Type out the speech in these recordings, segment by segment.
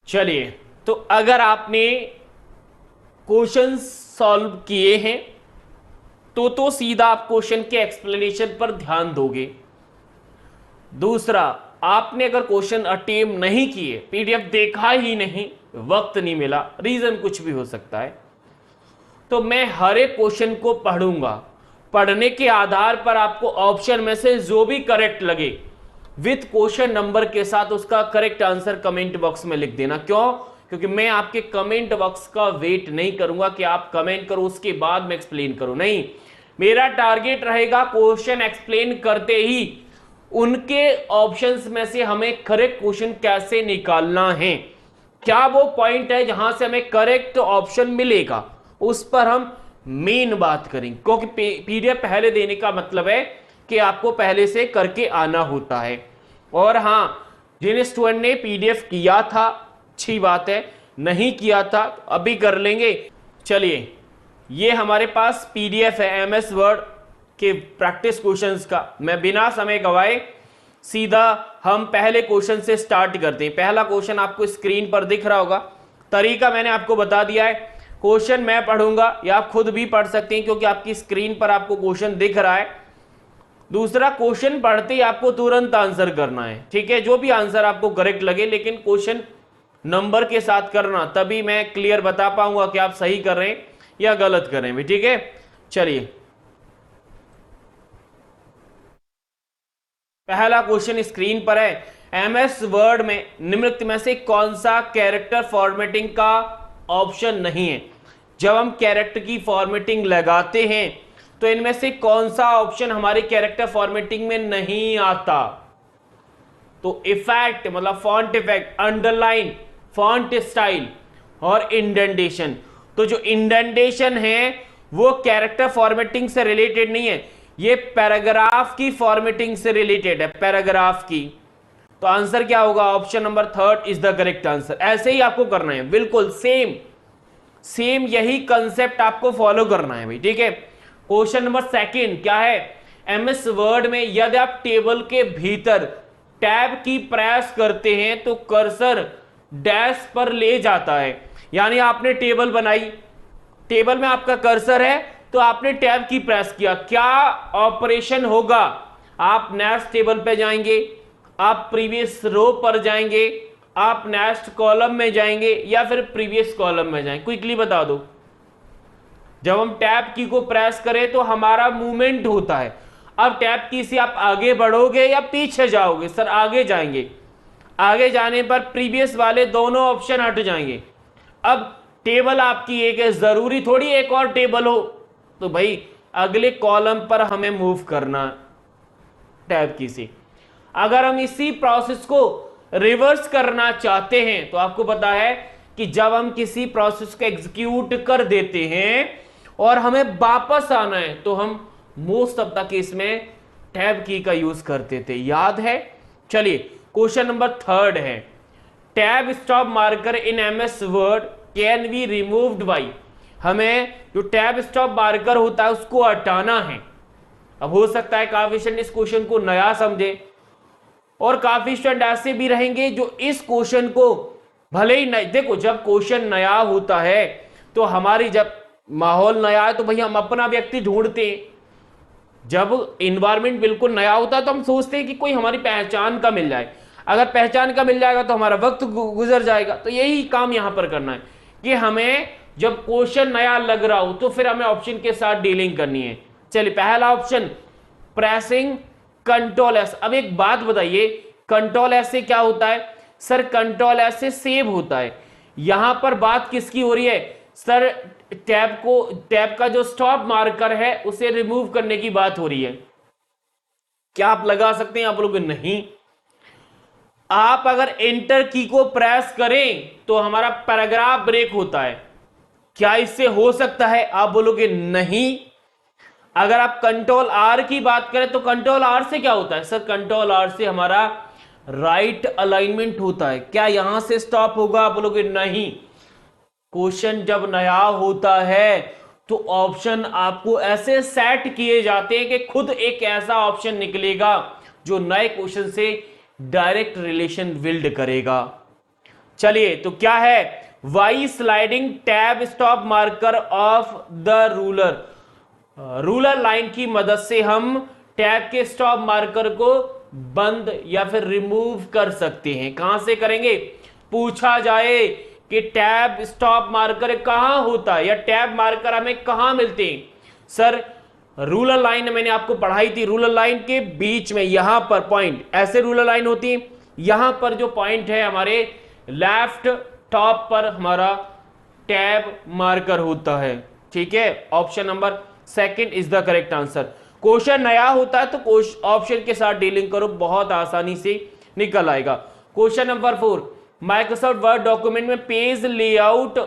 चलिए, तो अगर आपने क्वेश्चन सॉल्व किए हैं तो सीधा आप क्वेश्चन के एक्सप्लेनेशन पर ध्यान दोगे। दूसरा, आपने अगर क्वेश्चन अटेम्प्ट नहीं किए, पीडीएफ देखा ही नहीं, वक्त नहीं मिला, रीजन कुछ भी हो सकता है, तो मैं हर एक क्वेश्चन को पढ़ूंगा। पढ़ने के आधार पर आपको ऑप्शन में से जो भी करेक्ट लगे विथ क्वेश्चन नंबर के साथ उसका करेक्ट आंसर कमेंट बॉक्स में लिख देना। क्यों? क्योंकि मैं आपके कमेंट बॉक्स का वेट नहीं करूंगा कि आप कमेंट करो उसके बाद मैं एक्सप्लेन करूं। नहीं, मेरा टारगेट रहेगा क्वेश्चन एक्सप्लेन करते ही उनके ऑप्शंस में से हमें करेक्ट क्वेश्चन कैसे निकालना है, क्या वो पॉइंट है जहां से हमें करेक्ट ऑप्शन मिलेगा, उस पर हम मेन बात करेंगे। क्योंकि पीडीएफ पहले देने का मतलब है कि आपको पहले से करके आना होता है। और हां, जिन स्टूडेंट ने पीडीएफ किया था अच्छी बात है, नहीं किया था तो अभी कर लेंगे। चलिए, ये हमारे पास पीडीएफ है एमएस वर्ड के प्रैक्टिस क्वेश्चंस का। मैं बिना समय गवाए सीधा हम पहले क्वेश्चन से स्टार्ट करते हैं। पहला क्वेश्चन आपको स्क्रीन पर दिख रहा होगा। तरीका मैंने आपको बता दिया है। क्वेश्चन मैं पढ़ूंगा या आप खुद भी पढ़ सकते हैं क्योंकि आपकी स्क्रीन पर आपको क्वेश्चन दिख रहा है। दूसरा, क्वेश्चन पढ़ते ही आपको तुरंत आंसर करना है, ठीक है? जो भी आंसर आपको करेक्ट लगे, लेकिन क्वेश्चन नंबर के साथ करना, तभी मैं क्लियर बता पाऊंगा कि आप सही कर रहे हैं या गलत कर रहे हैं, ठीक है? चलिए, पहला क्वेश्चन स्क्रीन पर है। एमएस वर्ड में निम्नलिखित में से कौन सा कैरेक्टर फॉर्मेटिंग का ऑप्शन नहीं है? जब हम कैरेक्टर की फॉर्मेटिंग लगाते हैं तो इनमें से कौन सा ऑप्शन हमारे कैरेक्टर फॉर्मेटिंग में नहीं आता? तो इफेक्ट मतलब font effect, underline, font style और इंडेंटेशन। तो जो इंडेंटेशन है वो कैरेक्टर फॉर्मेटिंग से रिलेटेड नहीं है, ये पैराग्राफ की फॉर्मेटिंग से रिलेटेड है, पैराग्राफ की। तो आंसर क्या होगा? Option number 3 is the correct answer. ऐसे ही आपको करना है, बिल्कुल सेम यही कंसेप्ट आपको फॉलो करना है भाई, ठीक है? क्वेश्चन नंबर 2 क्या है? एमएस वर्ड में यदि आप टेबल के भीतर टैब की प्रेस करते हैं तो कर्सर डैश पर ले जाता है। यानी आपने टेबल बनाई, टेबल में आपका कर्सर है तो आपने टैब की प्रेस किया, क्या ऑपरेशन होगा? आप नेक्स्ट टेबल पे जाएंगे, आप प्रीवियस रो पर जाएंगे, आप नेक्स्ट कॉलम में जाएंगे या फिर प्रीवियस कॉलम में जाएंगे? क्विकली बता दो। जब हम टैब की को प्रेस करें तो हमारा मूवमेंट होता है। अब टैब की से आप आगे बढ़ोगे या पीछे जाओगे? सर आगे जाएंगे। आगे जाने पर प्रीवियस वाले दोनों ऑप्शन हट जाएंगे। अब टेबल आपकी एक है, जरूरी थोड़ी एक और टेबल हो, तो भाई अगले कॉलम पर हमें मूव करना टैब की से। अगर हम इसी प्रोसेस को रिवर्स करना चाहते हैं तो आपको पता है कि जब हम किसी प्रोसेस को एग्जीक्यूट कर देते हैं और हमें वापस आना है तो हम मोस्ट ऑफ द केस में टैब की का यूज करते थे, याद है? चलिए, क्वेश्चन नंबर 3 है। Tab stop marker in MS Word can be removed by. हमें जो टैब स्टॉप मार्कर होता है उसको हटाना है। अब हो सकता है काफी स्टूडेंट इस क्वेश्चन को नया समझे और काफी स्टूडेंट ऐसे भी रहेंगे जो इस क्वेश्चन को भले ही नहीं, देखो जब क्वेश्चन नया होता है तो हमारी, जब माहौल नया है तो भाई हम अपना व्यक्ति ढूंढते हैं। जब इन्वायरमेंट बिल्कुल नया होता है तो हम सोचते हैं कि कोई हमारी पहचान का मिल जाए। अगर पहचान का मिल जाएगा तो हमारा वक्त गुजर जाएगा। तो यही काम यहां पर करना है कि हमें जब क्वेश्चन नया लग रहा हो तो फिर हमें ऑप्शन के साथ डीलिंग करनी है। चलिए, पहला ऑप्शन प्रेसिंग कंट्रोल एस। अब एक बात बताइए, कंट्रोल एस से क्या होता है? सर कंट्रोल एस से सेव होता है। यहां पर बात किसकी हो रही है? सर टैब का जो स्टॉप मार्कर है उसे रिमूव करने की बात हो रही है। क्या आप लगा सकते हैं? आप लोग नहीं। आप अगर एंटर की को प्रेस करें तो हमारा पैराग्राफ ब्रेक होता है। क्या इससे हो सकता है? आप बोलोगे नहीं। अगर आप कंट्रोल आर की बात करें तो कंट्रोल आर से क्या होता है? सर कंट्रोल आर से हमारा राइट अलाइनमेंट होता है। क्या यहां से स्टॉप होगा? आप बोलोगे नहीं। क्वेश्चन जब नया होता है तो ऑप्शन आपको ऐसे सेट किए जाते हैं कि खुद एक ऐसा ऑप्शन निकलेगा जो नए क्वेश्चन से डायरेक्ट रिलेशन बिल्ड करेगा। चलिए, तो क्या है, why sliding tab stop marker of the ruler. Ruler line की मदद से हम टैब के स्टॉप मार्कर को बंद या फिर रिमूव कर सकते हैं। कहां से करेंगे, पूछा जाए कि टैब स्टॉप मार्कर कहां होता है या टैब मार्कर हमें कहां मिलते हैं। सर रूलर लाइन मैंने आपको पढ़ाई थी, रूलर लाइन के बीच में यहां पर पॉइंट, ऐसे रूलर लाइन होती है, यहां पर जो पॉइंट है हमारे लेफ्ट टॉप पर हमारा टैब मार्कर होता है। ठीक है, option number second is the correct answer. Question नया होता है तो ऑप्शन के साथ डीलिंग करो, बहुत आसानी से निकल आएगा। Question number 4, Microsoft word document में पेज लेआउट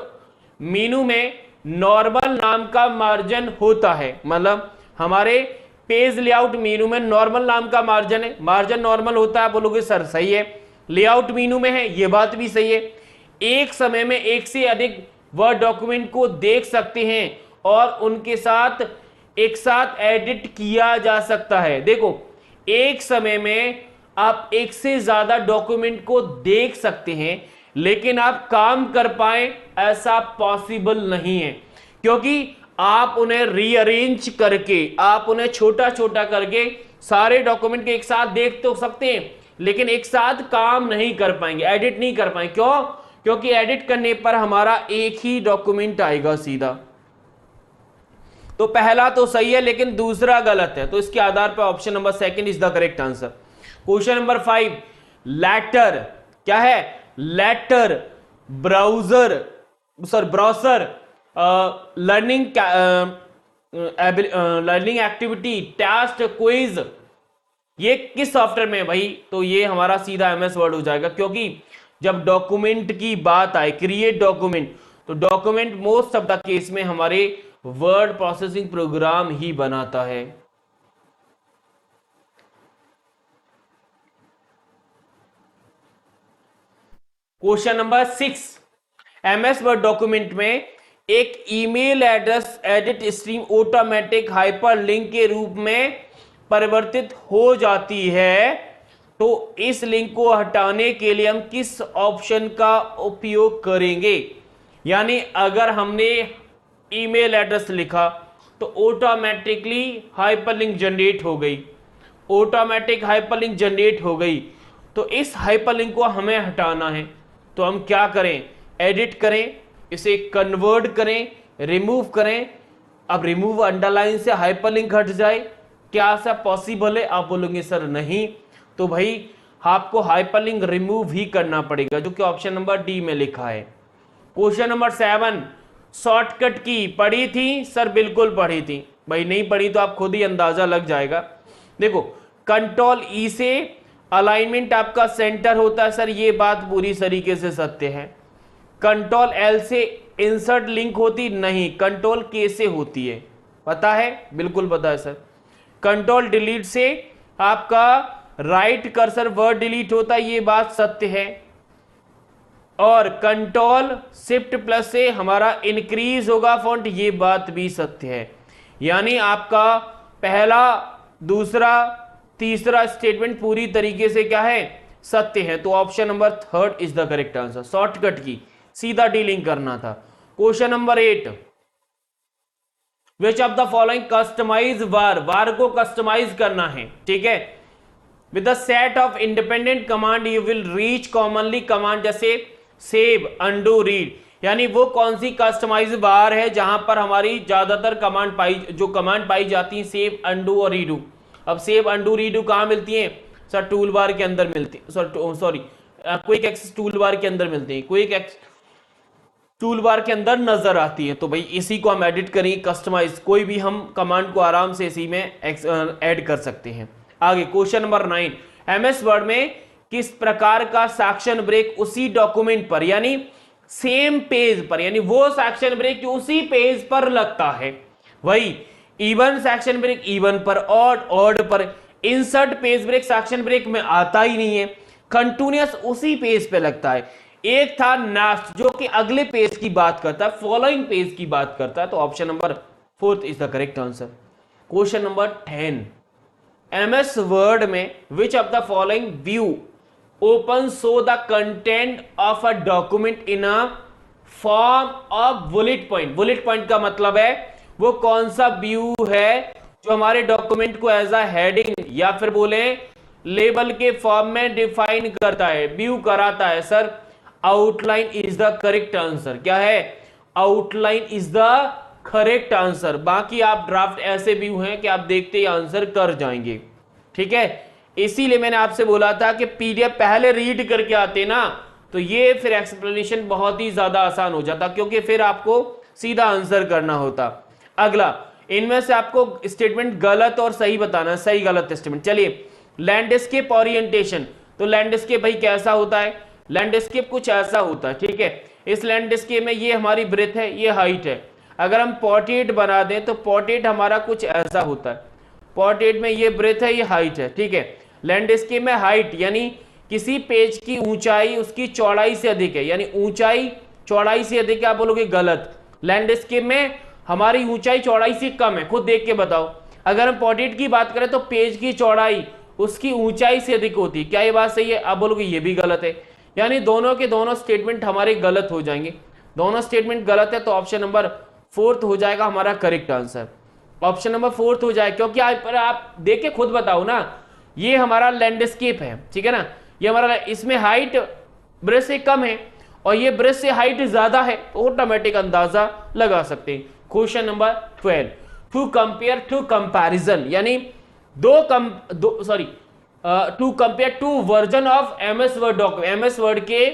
मेनू में नॉर्मल नाम का मार्जिन होता है। मतलब हमारे पेज लेआउट मेनू में नॉर्मल नाम का मार्जिन है, मार्जिन नॉर्मल होता है। बोलोगे सर सही है, लेआउट मेनू में है, ये बात भी सही है। एक समय में एक से अधिक वर्ड डॉक्यूमेंट को देख सकते हैं और उनके साथ एक साथ एडिट किया जा सकता है। देखो, एक समय में आप एक से ज्यादा डॉक्यूमेंट को देख सकते हैं, लेकिन आप काम कर पाए ऐसा पॉसिबल नहीं है, क्योंकि आप उन्हें रीअरेंज करके, आप उन्हें छोटा छोटा करके सारे डॉक्यूमेंट के एक साथ देख तो सकते हैं, लेकिन एक साथ काम नहीं कर पाएंगे, एडिट नहीं कर पाएंगे। क्यों? क्योंकि एडिट करने पर हमारा एक ही डॉक्यूमेंट आएगा सीधा। तो पहला तो सही है लेकिन दूसरा गलत है, तो इसके आधार पर option number second is the correct answer. Question number 5, letter क्या है, letter browser browser learning activity test quiz, ये किस सॉफ्टवेयर में है भाई? तो ये हमारा सीधा एमएस वर्ड हो जाएगा, क्योंकि जब डॉक्यूमेंट की बात आए, क्रिएट डॉक्यूमेंट, तो document most of the case में हमारे वर्ड प्रोसेसिंग प्रोग्राम ही बनाता है। Question number 6, MS Word document में एक email address edit stream automatic hyperlink के रूप में परिवर्तित हो जाती है, तो इस लिंक को हटाने के लिए हम किस ऑप्शन का उपयोग करेंगे? यानी अगर हमने ईमेल एड्रेस लिखा तो ऑटोमेटिकली हाइपरलिंक जनरेट हो गई, ऑटोमेटिक हाइपरलिंक जनरेट हो गई, तो इस हाइपरलिंक को हमें हटाना है, तो हम क्या करें? एडिट करें, इसे कन्वर्ट करें, रिमूव करें। अब रिमूव अंडरलाइन से हाइपरलिंक हट जाए, क्या ऐसा पॉसिबल है? आप बोलोगे सर नहीं, तो भाई आपको हाइपरलिंक रिमूव ही करना पड़ेगा, जो कि ऑप्शन नंबर डी में लिखा है। क्वेश्चन नंबर 7, शॉर्टकट की पढ़ी थी? सर बिल्कुल पढ़ी थी। भाई नहीं पढ़ी तो आप खुद ही अंदाजा लग जाएगा। देखो, कंट्रोल ई से अलाइनमेंट आपका सेंटर होता है, सर ये बात पूरी तरीके से सत्य है। कंट्रोल एल से इंसर्ट लिंक होती नहीं, कंट्रोल के से होती है, पता है? बिल्कुल पता है सर। कंट्रोल डिलीट से आपका राइट कर्सर वर्ड डिलीट होता है, ये बात सत्य है। और कंट्रोल शिफ्ट प्लस से हमारा इंक्रीज होगा फॉन्ट, ये बात भी सत्य है। यानी आपका पहला, दूसरा, तीसरा स्टेटमेंट पूरी तरीके से क्या है? सत्य है। तो option number 3 is the correct answer. Shortcut की सीधा डीलिंग करना था। Question number 8, which of the following customize वार को कस्टमाइज करना है, ठीक है। With the set of independent command you will reach commonly command जैसे सेव, अंडू, रीड, यानी वो कौन सी कस्टमाइज बार है जहां पर हमारी ज्यादातर कमांड पाई जाती है, सेव, अंडू और रीडू। अब सेव, अंडू, रीडू कहां मिलती है? सर टूल बार के अंदर मिलती है, sorry quick access tool bar के अंदर मिलती है, क्विक एक्सेस टूल बार के अंदर नजर आती है। तो भाई इसी को हम एडिट करेंगे, कस्टमाइज, कोई भी हम कमांड को आराम से इसी में ऐड कर सकते हैं। आगे क्वेश्चन नंबर 9, एमएस वर्ड में किस प्रकार का सेक्शन ब्रेक उसी डॉक्यूमेंट पर, यानी सेम पेज पर, यानी वो सेक्शन ब्रेक जो उसी पेज पर लगता है, वही इवन सेक्शन ब्रेक इवन पर, ऑड पर। Insert page break section break में आता ही नहीं है, कंटिन्यूअस उसी पेज पे लगता है। एक था नेक्स्ट जो कि अगले पेज की बात करता है, फॉलोइंग पेज की बात करता है। तो option number 4 is the correct answer. Question number 10, MS Word में which of the following view open so the content of a document in a form of bullet point. Bullet point का मतलब है वो कौन सा व्यू है जो हमारे डॉक्यूमेंट को एज अ हेडिंग या फिर बोले लेबल के फॉर्म में डिफाइन करता है, व्यू कराता है। Sir outline is the correct answer. क्या है? Outline is the correct answer. बाकी आप ड्राफ्ट ऐसे व्यू हैं कि आप देखते ही आंसर कर जाएंगे। ठीक है, इसीलिए मैंने आपसे बोला था कि पीडीएफ पहले रीड करके आते ना तो ये फिर एक्सप्लेनेशन बहुत ही ज्यादा आसान हो जाता, क्योंकि फिर आपको सीधा आंसर करना होता। अगला, इनमें से आपको स्टेटमेंट गलत और सही बताना है, सही गलत स्टेटमेंट। चलिए, लैंडस्केप ओरिएंटेशन। तो लैंडस्केप भाई कैसा होता है? लैंडस्केप कुछ ऐसा होता है। ठीक है, इस लैंडस्केप में ये हमारी ब्रेथ है, ये हाइट है। अगर हम पोर्ट्रेट बना दें तो पोर्ट्रेट हमारा कुछ ऐसा होता है। पोर्ट्रेट में ये ब्रेथ है, ये हाइट है। ठीक है, लैंडस्केप में हाइट यानी किसी पेज की ऊंचाई उसकी चौड़ाई से अधिक है, यानी ऊंचाई चौड़ाई से अधिक है, आप बोलोगे गलत। लैंडस्केप में हमारी ऊंचाई चौड़ाई से कम है, खुद देख के बताओ। अगर हम पोर्ट्रेट की बात करें तो पेज की चौड़ाई उसकी ऊंचाई से अधिक होती है। क्या ये बात सही है? आप बोलोगे ये भी गलत है, यानी दोनों के दोनों स्टेटमेंट हमारे गलत हो जाएंगे। दोनों स्टेटमेंट गलत है तो ऑप्शन नंबर 4 हो जाएगा हमारा करेक्ट आंसर। ऑप्शन नंबर 4 हो जाए, क्योंकि आप देख के खुद बताओ ना, ये हमारा लैंडस्केप है। ठीक है ना, ये हमारा, इसमें हाइट ब्रश से कम है और ये ब्रश से हाइट ज्यादा है, तो ऑटोमेटिक अंदाजा लगा सकते हैं। Question number 12, to compare to comparison, यानी to compare two version of MS Word document. MS Word के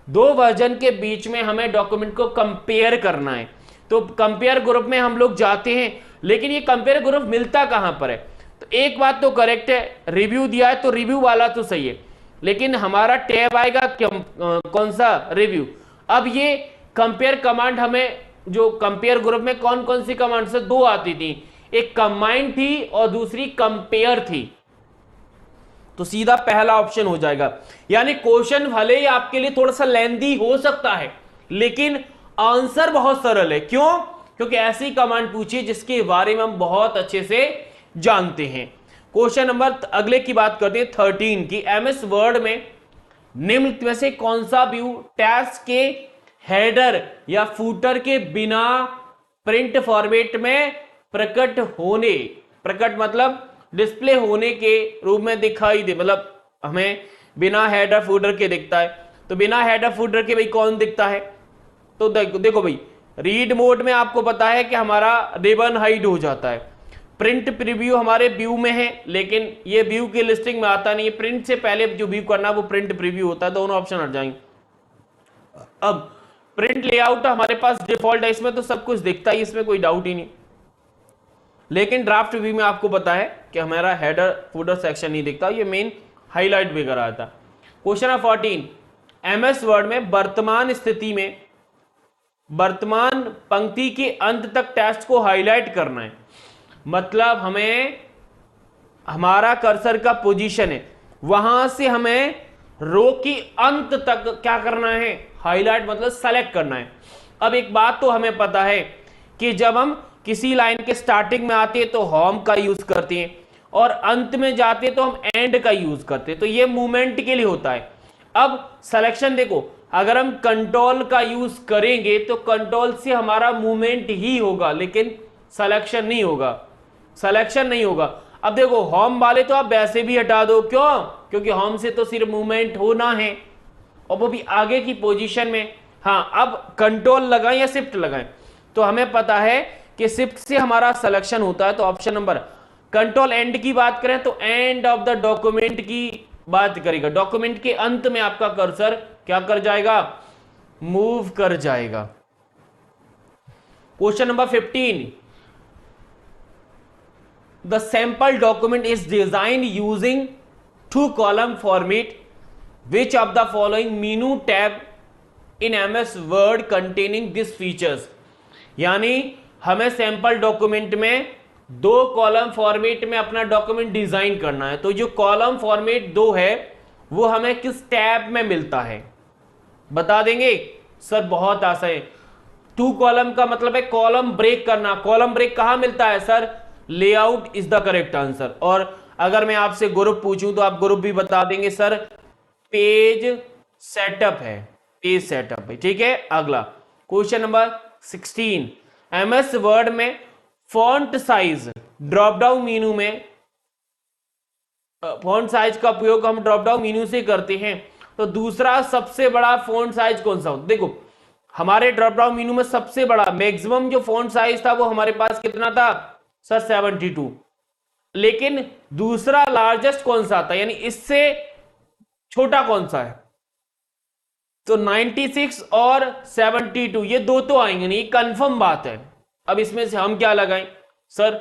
दो वर्जन के बीच में हमें डॉक्यूमेंट को कंपेयर करना है। तो कंपेयर ग्रुप में हम लोग जाते हैं, लेकिन ये कंपेयर ग्रुप मिलता कहां पर है? तो एक बात तो करेक्ट है, रिव्यू दिया है तो रिव्यू वाला तो सही है, लेकिन हमारा टैब आएगा कौन सा? रिव्यू। अब ये कंपेयर कमांड हमें, जो कंपेयर ग्रुप में कौन कौन सी कमांड से दो आती थी, एक कंबाइंड थी और दूसरी कंपेयर थी, तो सीधा पहला ऑप्शन हो जाएगा। यानी क्वेश्चन भले ही आपके लिए थोड़ा सा लेंदी हो सकता है, लेकिन आंसर बहुत सरल है। क्यों? क्योंकि ऐसी कमांड पूछी जिसके बारे में हम बहुत अच्छे से जानते हैं। क्वेश्चन नंबर अगले की बात करते हैं 13 की। एमएस वर्ड में निम्न में से कौन सा व्यू टेक्स्ट के हेडर या फूटर के बिना प्रिंट फॉर्मेट में प्रकट मतलब डिस्प्ले होने के रूप में दिखाई दे, मतलब हमें बिना हेडर फूटर के दिखता है। तो बिना हेडर फूटर के भाई कौन दिखता है? तो देखो भाई, रीड मोड में आपको पता है कि हमारा रिबन हाइड हो जाता है। प्रिंट प्रीव्यू हमारे व्यू में है, लेकिन ये व्यू की लिस्टिंग में आता नहीं है। प्रिंट से पहले जो व्यू करना वो प्रिंट प्रीव्यू होता है, दोनों ऑप्शन हट जाएंगे। अब प्रिंट लेआउट हमारे पास डिफॉल्ट है, इसमें तो सब कुछ दिखता ही, इसमें कोई डाउट ही नहीं। लेकिन ड्राफ्ट व्यू में आपको पता है कि हमारा हेडर फूटर सेक्शन नहीं दिखता, ये मेन हाईलाइट भी करा था। क्वेश्चन नंबर 14, एमएस वर्ड में वर्तमान स्थिति में वर्तमान पंक्ति के अंत तक टेक्स्ट को हाईलाइट करना है। मतलब हमें हमारा कर्सर का पोजीशन है, वहां से हमें रो की अंत तक क्या करना है? हाईलाइट मतलब सेलेक्ट करना है। अब एक बात तो हमें पता है कि जब हम किसी लाइन के स्टार्टिंग में आते हैं तो होम का यूज करते हैं और अंत में जाते हैं तो हम एंड का यूज करते हैं, तो ये मूवमेंट के लिए होता है। अब सिलेक्शन देखो, अगर हम कंट्रोल का यूज करेंगे तो कंट्रोल से हमारा मूवमेंट ही होगा, लेकिन सिलेक्शन नहीं होगा, सिलेक्शन नहीं होगा। अब देखो होम वाले तो आप वैसे भी हटा दो, क्यों? क्योंकि होम से तो सिर्फ मूवमेंट होना है और वो भी आगे की पोजीशन में। हाँ, अब कंट्रोल लगाएं या शिफ्ट लगाएं, तो हमें पता है कि शिफ्ट से हमारा सिलेक्शन होता है। तो ऑप्शन नंबर, कंट्रोल एंड की बात करें तो एंड ऑफ द डॉक्यूमेंट की बात करेगा, डॉक्यूमेंट के अंत में आपका कर्सर क्या कर जाएगा? मूव कर जाएगा। Question number 15, the sample document is designed using 2 column format. Which of the following menu tab in MS Word containing these features? यानी हमें सैंपल डॉक्यूमेंट में 2 कॉलम फॉर्मेट में अपना डॉक्यूमेंट डिजाइन करना है। तो जो कॉलम फॉर्मेट 2 है वो हमें किस टैब में मिलता है बता देंगे? सर बहुत आसान है। 2 कॉलम का मतलब है कॉलम ब्रेक करना। कॉलम ब्रेक कहां मिलता है? Sir layout is the correct answer. और अगर मैं आपसे ग्रुप पूछूं तो आप ग्रुप भी बता देंगे सर पेज सेटअप है, पेज सेटअप है। ठीक है, अगला क्वेश्चन नंबर 16, एमएस वर्ड में font size drop down menu में, फॉन्ट साइज का उपयोग हम ड्रॉप डाउन मेनू से करते हैं, तो दूसरा सबसे बड़ा फॉन्ट साइज कौन सा होता? देखो हमारे ड्रॉप डाउन मेनू में सबसे बड़ा मैक्सिमम जो फॉन्ट साइज था वो हमारे पास कितना था सर? 72। लेकिन दूसरा लार्जेस्ट कौन सा था, यानी इससे छोटा कौन सा है? तो 96 और 72, ये दो तो आएंगे नहीं, कंफर्म बात है। अब इसमें से हम क्या लगाएं sir?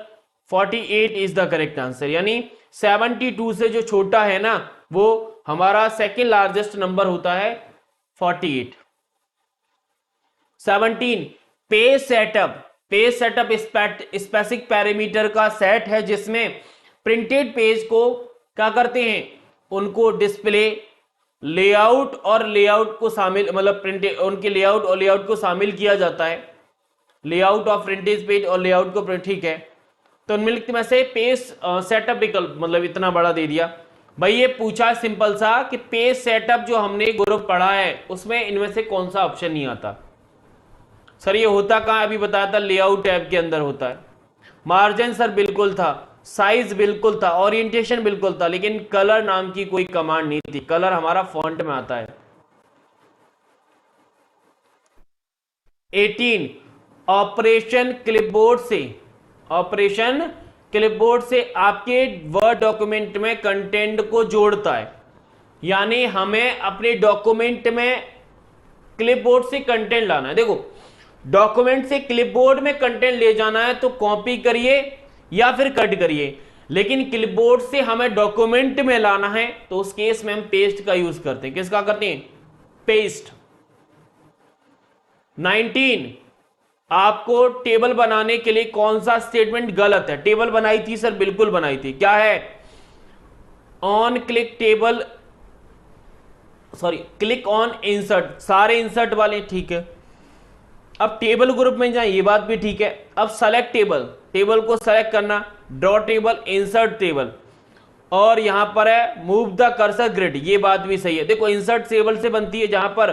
48 is the correct answer, यानी 72 से जो छोटा है ना वो हमारा सेकेंड लार्जेस्ट नंबर होता है 48। 17, page setup. Page setup specific parameter का सेट है जिसमें प्रिंटेड पेज को क्या करते हैं? उनको डिस्प्ले, लेआउट और लेआउट को शामिल, मतलब प्रिंटेड उनके लेआउट और लेआउट को शामिल किया जाता है। लेआउट ऑफ प्रिंटेड पेज और लेआउट को, ठीक है। तो निम्नलिखित में से पेज सेटअप विकल्प, मतलब इतना बड़ा दे दिया भाई। ये पूछा सिंपल सा कि पेज सेटअप जो हमने ग्रुप पढ़ा है उसमें इनमें से कौन सा ऑप्शन नहीं आता? सर ये होता कहां? अभी बताया था लेआउट टैब के अंदर होता है। मार्जिन सर बिल्कुल था, साइज बिल्कुल था, ओरिएंटेशन बिल्कुल था, लेकिन कलर नाम की कोई कमांड नहीं थी। कलर हमारा फॉन्ट में आता है। 18, ऑपरेशन क्लिपबोर्ड से, ऑपरेशन क्लिपबोर्ड से आपके वर्ड डॉक्यूमेंट में कंटेंट को जोड़ता है, यानी हमें अपने डॉक्यूमेंट में क्लिपबोर्ड से कंटेंट लाना है। देखो डॉक्यूमेंट से क्लिपबोर्ड में कंटेंट ले जाना है तो कॉपी करिए या फिर कट करिए, लेकिन क्लिपबोर्ड से हमें डॉक्यूमेंट में लाना है तो उस केस में हम पेस्ट का यूज करते हैं। किसका करते हैं? पेस्ट। 19, आपको टेबल बनाने के लिए कौन सा स्टेटमेंट गलत है? टेबल बनाई थी सर, बिल्कुल बनाई थी। क्या है? On click table, sorry click on insert, सारे इंसर्ट वाले, ठीक है। अब टेबल ग्रुप में जाए, ये बात भी ठीक है। अब सेलेक्ट टेबल, टेबल को सेलेक्ट करना, ड्रॉ टेबल, इंसर्ट टेबल, और यहां पर है मूव द कर्सर ग्रिड, ये बात भी सही है। देखो इंसर्ट टेबल से बनती है जहां पर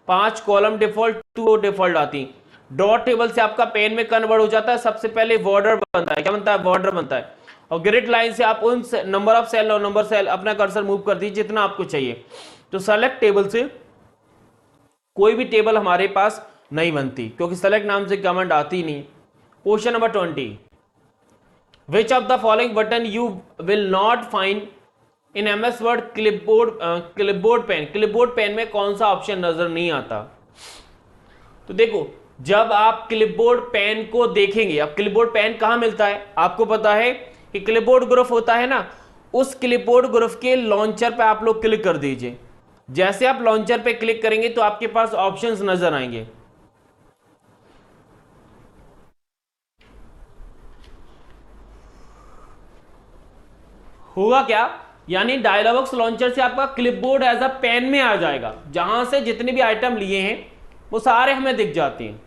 5 कॉलम डिफॉल्ट, 2 डिफॉल्ट आती। ड्रॉ टेबल से आपका पेन में कन्वर्ट हो जाता है, सबसे पहले बॉर्डर बनता है। क्या बनता है? बॉर्डर बनता है। और ग्रिड लाइन से आप उन नंबर ऑफ सेल और नंबर सेल अपना कर्सर मूव कर दीजिए जितना आपको चाहिए। तो सेलेक्ट टेबल से कोई भी टेबल हमारे पास नहीं बनती, क्योंकि सेलेक्ट नाम से कमांड आती नहीं। Question number 20, which of the following button you will not find in MS Word clipboard, clipboard pane. Clipboard pane में कौन सा ऑप्शन नजर नहीं आता? तो देखो जब आप क्लिपबोर्ड पेन को देखेंगे, अब क्लिपबोर्ड पेन कहां मिलता है? आपको पता है कि क्लिपबोर्ड ग्रुप होता है ना, उस क्लिपबोर्ड ग्रुप के लॉन्चर पे आप लोग क्लिक कर दीजिए। जैसे आप लॉन्चर पे क्लिक करेंगे तो आपके पास ऑप्शंस नजर आएंगे। होगा क्या? यानी डायलॉग्स लॉन्चर से आपका क्लिपबोर्ड एज अ पेन में आ जाएगा, जहां से जितने भी आइटम लिए हैं वो सारे हमें दिख जाते हैं।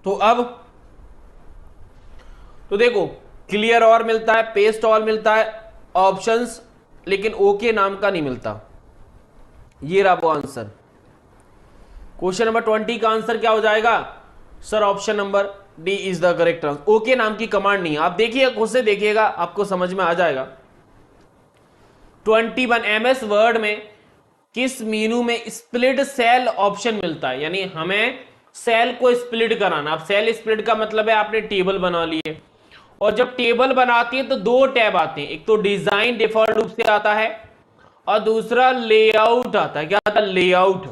तो अब तो देखो क्लियर और मिलता है, पेस्ट ऑल मिलता है, ऑप्शंस, लेकिन ओके नाम का नहीं मिलता। ये रहा वो आंसर। क्वेश्चन नंबर 20 का आंसर क्या हो जाएगा sir? Option number D is the correct answer. Okay नाम की कमांड नहीं है। आप देखिए, खुद से देखिएगा, आपको समझ में आ जाएगा। 21, एमएस वर्ड में किस मेनू में स्प्लिट सेल ऑप्शन मिलता है? यानी हमें सेल को स्प्लिट कराना। अब सेल स्प्लिट का मतलब है आपने टेबल बना ली है, और जब टेबल बनाती है तो 2 टैब आते हैं, एक तो डिजाइन डिफॉल्ट रूप से आता है और दूसरा लेआउट आता है। क्या आता है? लेआउट।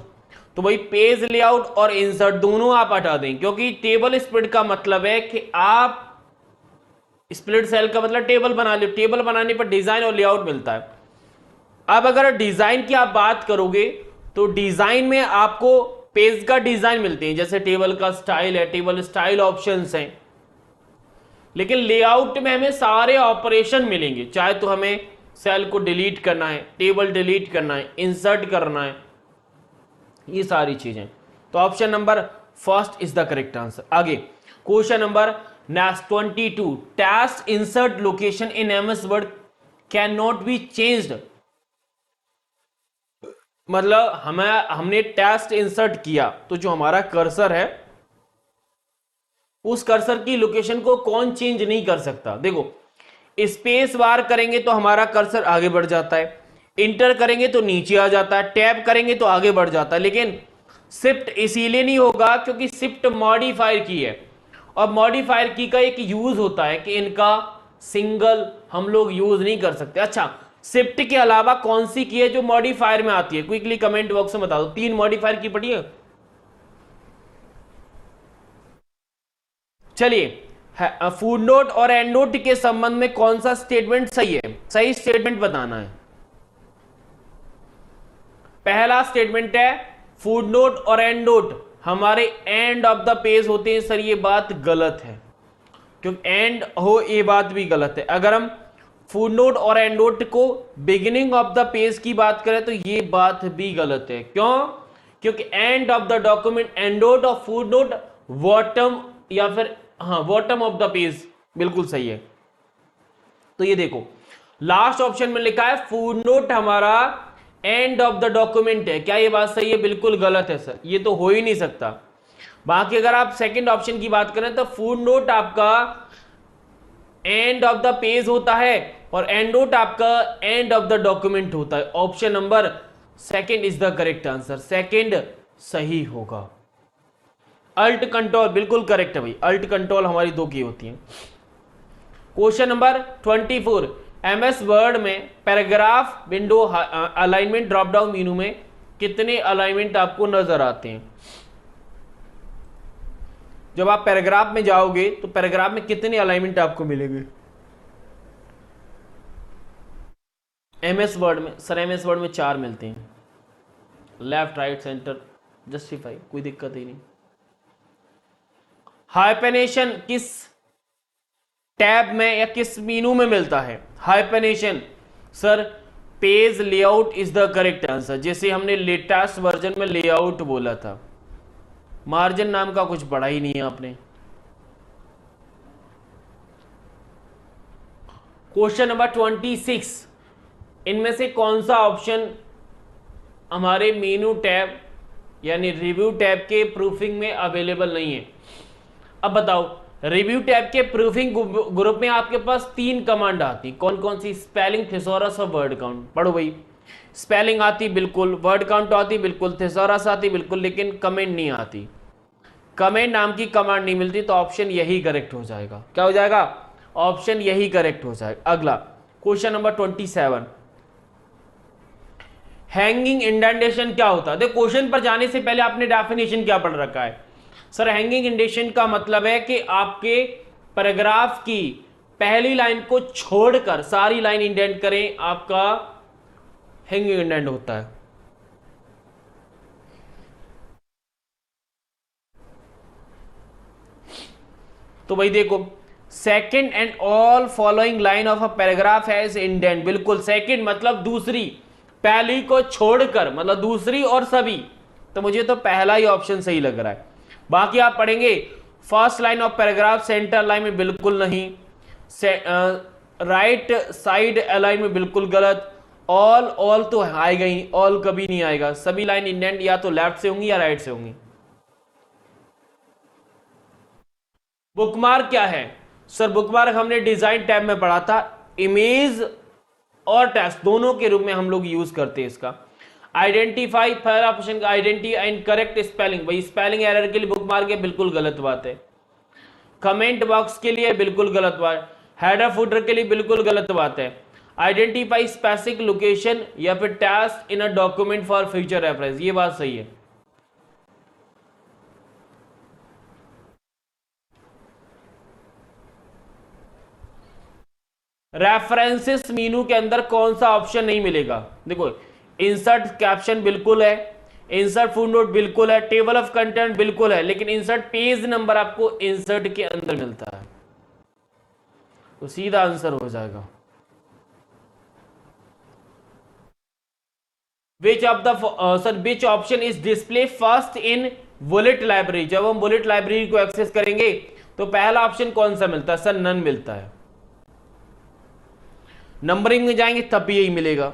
तो वही पेज लेआउट और इंसर्ट दोनों आप हटा दें, क्योंकि टेबल स्प्लिट का मतलब है कि आप स्प्लिट सेल का मतलब टेबल बना लो, टेबल बनाने पर डिजाइन और लेआउट मिलता है। अब अगर डिजाइन की आप बात करोगे तो डिजाइन में आपको पेज का डिजाइन मिलते हैं, जैसे टेबल का स्टाइल है, टेबल स्टाइल ऑप्शंस हैं। लेकिन लेआउट में हमें सारे ऑपरेशन मिलेंगे, चाहे तो हमें सेल को डिलीट करना है, टेबल डिलीट करना है, इंसर्ट करना है, ये सारी चीजें। तो option number first is the correct answer. आगे question number next 22, test insert location in MS Word can not be changed. मतलब हमने टेस्ट इंसर्ट किया तो जो हमारा कर्सर है उस कर्सर की लोकेशन को कौन चेंज नहीं कर सकता। देखो, स्पेस बार करेंगे तो हमारा कर्सर आगे बढ़ जाता है, इंटर करेंगे तो नीचे आ जाता है, टैब करेंगे तो आगे बढ़ जाता है, लेकिन शिफ्ट इसीलिए नहीं होगा क्योंकि शिफ्ट मॉडिफायर की है, और मॉडिफायर की का एक यूज होता है कि इनका सिंगल हम लोग यूज नहीं कर सकते। अच्छा, शिफ्ट के अलावा कौन सी की है जो मॉडिफायर में आती है? क्विकली कमेंट बॉक्स में बता दो। 3 मॉडिफायर की पढ़ी है। चलिए, फूड नोट और एंड नोट के संबंध में कौन सा स्टेटमेंट सही है? सही स्टेटमेंट बताना है। पहला स्टेटमेंट है फूड नोट और एंड नोट हमारे एंड ऑफ द पेज होते हैं। सर ये बात गलत है, क्योंकि एंड हो ये बात भी गलत है। अगर हम फूड नोट और एंड नोट को बिगिनिंग ऑफ द पेज की बात करें तो ये बात भी गलत है। क्यों? क्योंकि end of the document, and note और फूड नोट बॉटम या फिर बॉटम ऑफ द पेज बिल्कुल सही है। तो ये देखो, लास्ट ऑप्शन में लिखा है फूड नोट हमारा एंड ऑफ द डॉक्यूमेंट है। क्या ये बात सही है? बिल्कुल गलत है सर, ये तो हो ही नहीं सकता। बाकी अगर आप सेकंड ऑप्शन की बात करें तो फूड नोट आपका एंड ऑफ द पेज होता है और एंड नोट आपका एंड ऑफ द डॉक्यूमेंट होता है। Option number second is the correct answer, second सही होगा। अल्ट कंट्रोल बिल्कुल करेक्ट है भाई, अल्ट कंट्रोल हमारी 2 की होती है। क्वेश्चन नंबर 24, एमएस वर्ड में paragraph window alignment drop down menu में कितने अलाइनमेंट आपको नजर आते हैं? जब आप पैराग्राफ में जाओगे तो पैराग्राफ में कितने अलाइनमेंट आपको मिलेंगे एमएस वर्ड में? सर एमएस वर्ड में 4 मिलते हैं, लेफ्ट राइट सेंटर जस्टिफाई, कोई दिक्कत ही नहीं। हाइपेनेशन किस टैब में या किस मेनू में मिलता है? Hyphenation sir page layout is the correct answer, जैसे हमने लेटेस्ट वर्जन में लेआउट बोला था। मार्जिन नाम का कुछ पढ़ा ही नहीं है आपने। क्वेश्चन नंबर 26, इनमें से कौन सा ऑप्शन हमारे मेनू टैब यानी रिव्यू टैब के प्रूफिंग में अवेलेबल नहीं है? अब बताओ, रिव्यू टैब के प्रूफिंग ग्रुप में आपके पास 3 कमांड आती, कौन कौन सी? स्पेलिंग, थिसॉरस और वर्ड काउंट। पढ़ो भाई। स्पेलिंग आती बिल्कुल, वर्ड काउंट आती बिल्कुल, थिसॉरस आती बिल्कुल, लेकिन कमेंट नहीं आती। कमेंट नाम की कमांड नहीं मिलती, तो ऑप्शन यही करेक्ट हो जाएगा। क्या हो जाएगा? ऑप्शन यही करेक्ट हो जाएगा। अगला क्वेश्चन नंबर 27, हैंगिंग इंडेंटेशन क्या होता है? देखो, क्वेश्चन पर जाने से पहले आपने डेफिनेशन क्या पढ़ रखा है? सर हैंगिंग इंडेंटेशन का मतलब है कि आपके पैराग्राफ की पहली लाइन को छोड़कर सारी लाइन इंडेंट करें, आपका हैंगिंग इंडेंट होता है। तो भाई देखो, second and all following line of a paragraph has indent. बिल्कुल, सेकेंड मतलब दूसरी, पहली को छोड़कर मतलब दूसरी और सभी। तो मुझे तो पहला ही ऑप्शन सही लग रहा है। बाकी आप पढ़ेंगे first line of paragraph centre line में बिल्कुल नहीं, राइट साइड अलाइन में बिल्कुल गलत, ऑल तो आएगा ही, ऑल कभी नहीं आएगा। सभी लाइन इंडेंट या तो लेफ्ट से होंगी या राइट से होंगी। बुकमार्क क्या है? सर बुकमार्क हमने डिजाइन टैब में पढ़ा था, इमेज और टेक्स्ट दोनों के रूप में हम लोग यूज करते हैं इसका। आइडेंटिफाई, पहला ऑप्शन का आइडेंटिफाई एंड करेक्ट स्पेलिंग, भाई स्पेलिंग एरर के लिए बुकमार्क है, बिल्कुल गलत बात है। कमेंट बॉक्स के लिए बिल्कुल गलत बात, हेडर फुटर के लिए बिल्कुल गलत बात है। आइडेंटिफाई स्पेसिफिक लोकेशन या फिर task in a document for future reference, ये बात सही है। रेफरेंसेस मीनू के अंदर कौन सा ऑप्शन नहीं मिलेगा? देखो, इंसर्ट कैप्शन बिल्कुल है, इंसर्ट फुट नोट बिल्कुल है, टेबल ऑफ कंटेंट बिल्कुल है, लेकिन इंसर्ट पेज नंबर आपको इंसर्ट के अंदर मिलता है, तो सीधा आंसर हो जाएगा। विच of the sir which option is display first in bullet library, जब हम बुलेट लाइब्रेरी को एक्सेस करेंगे तो पहला ऑप्शन कौन सा मिलता है सर? नन मिलता है। नंबरिंग में जाएंगे तब भी यही मिलेगा।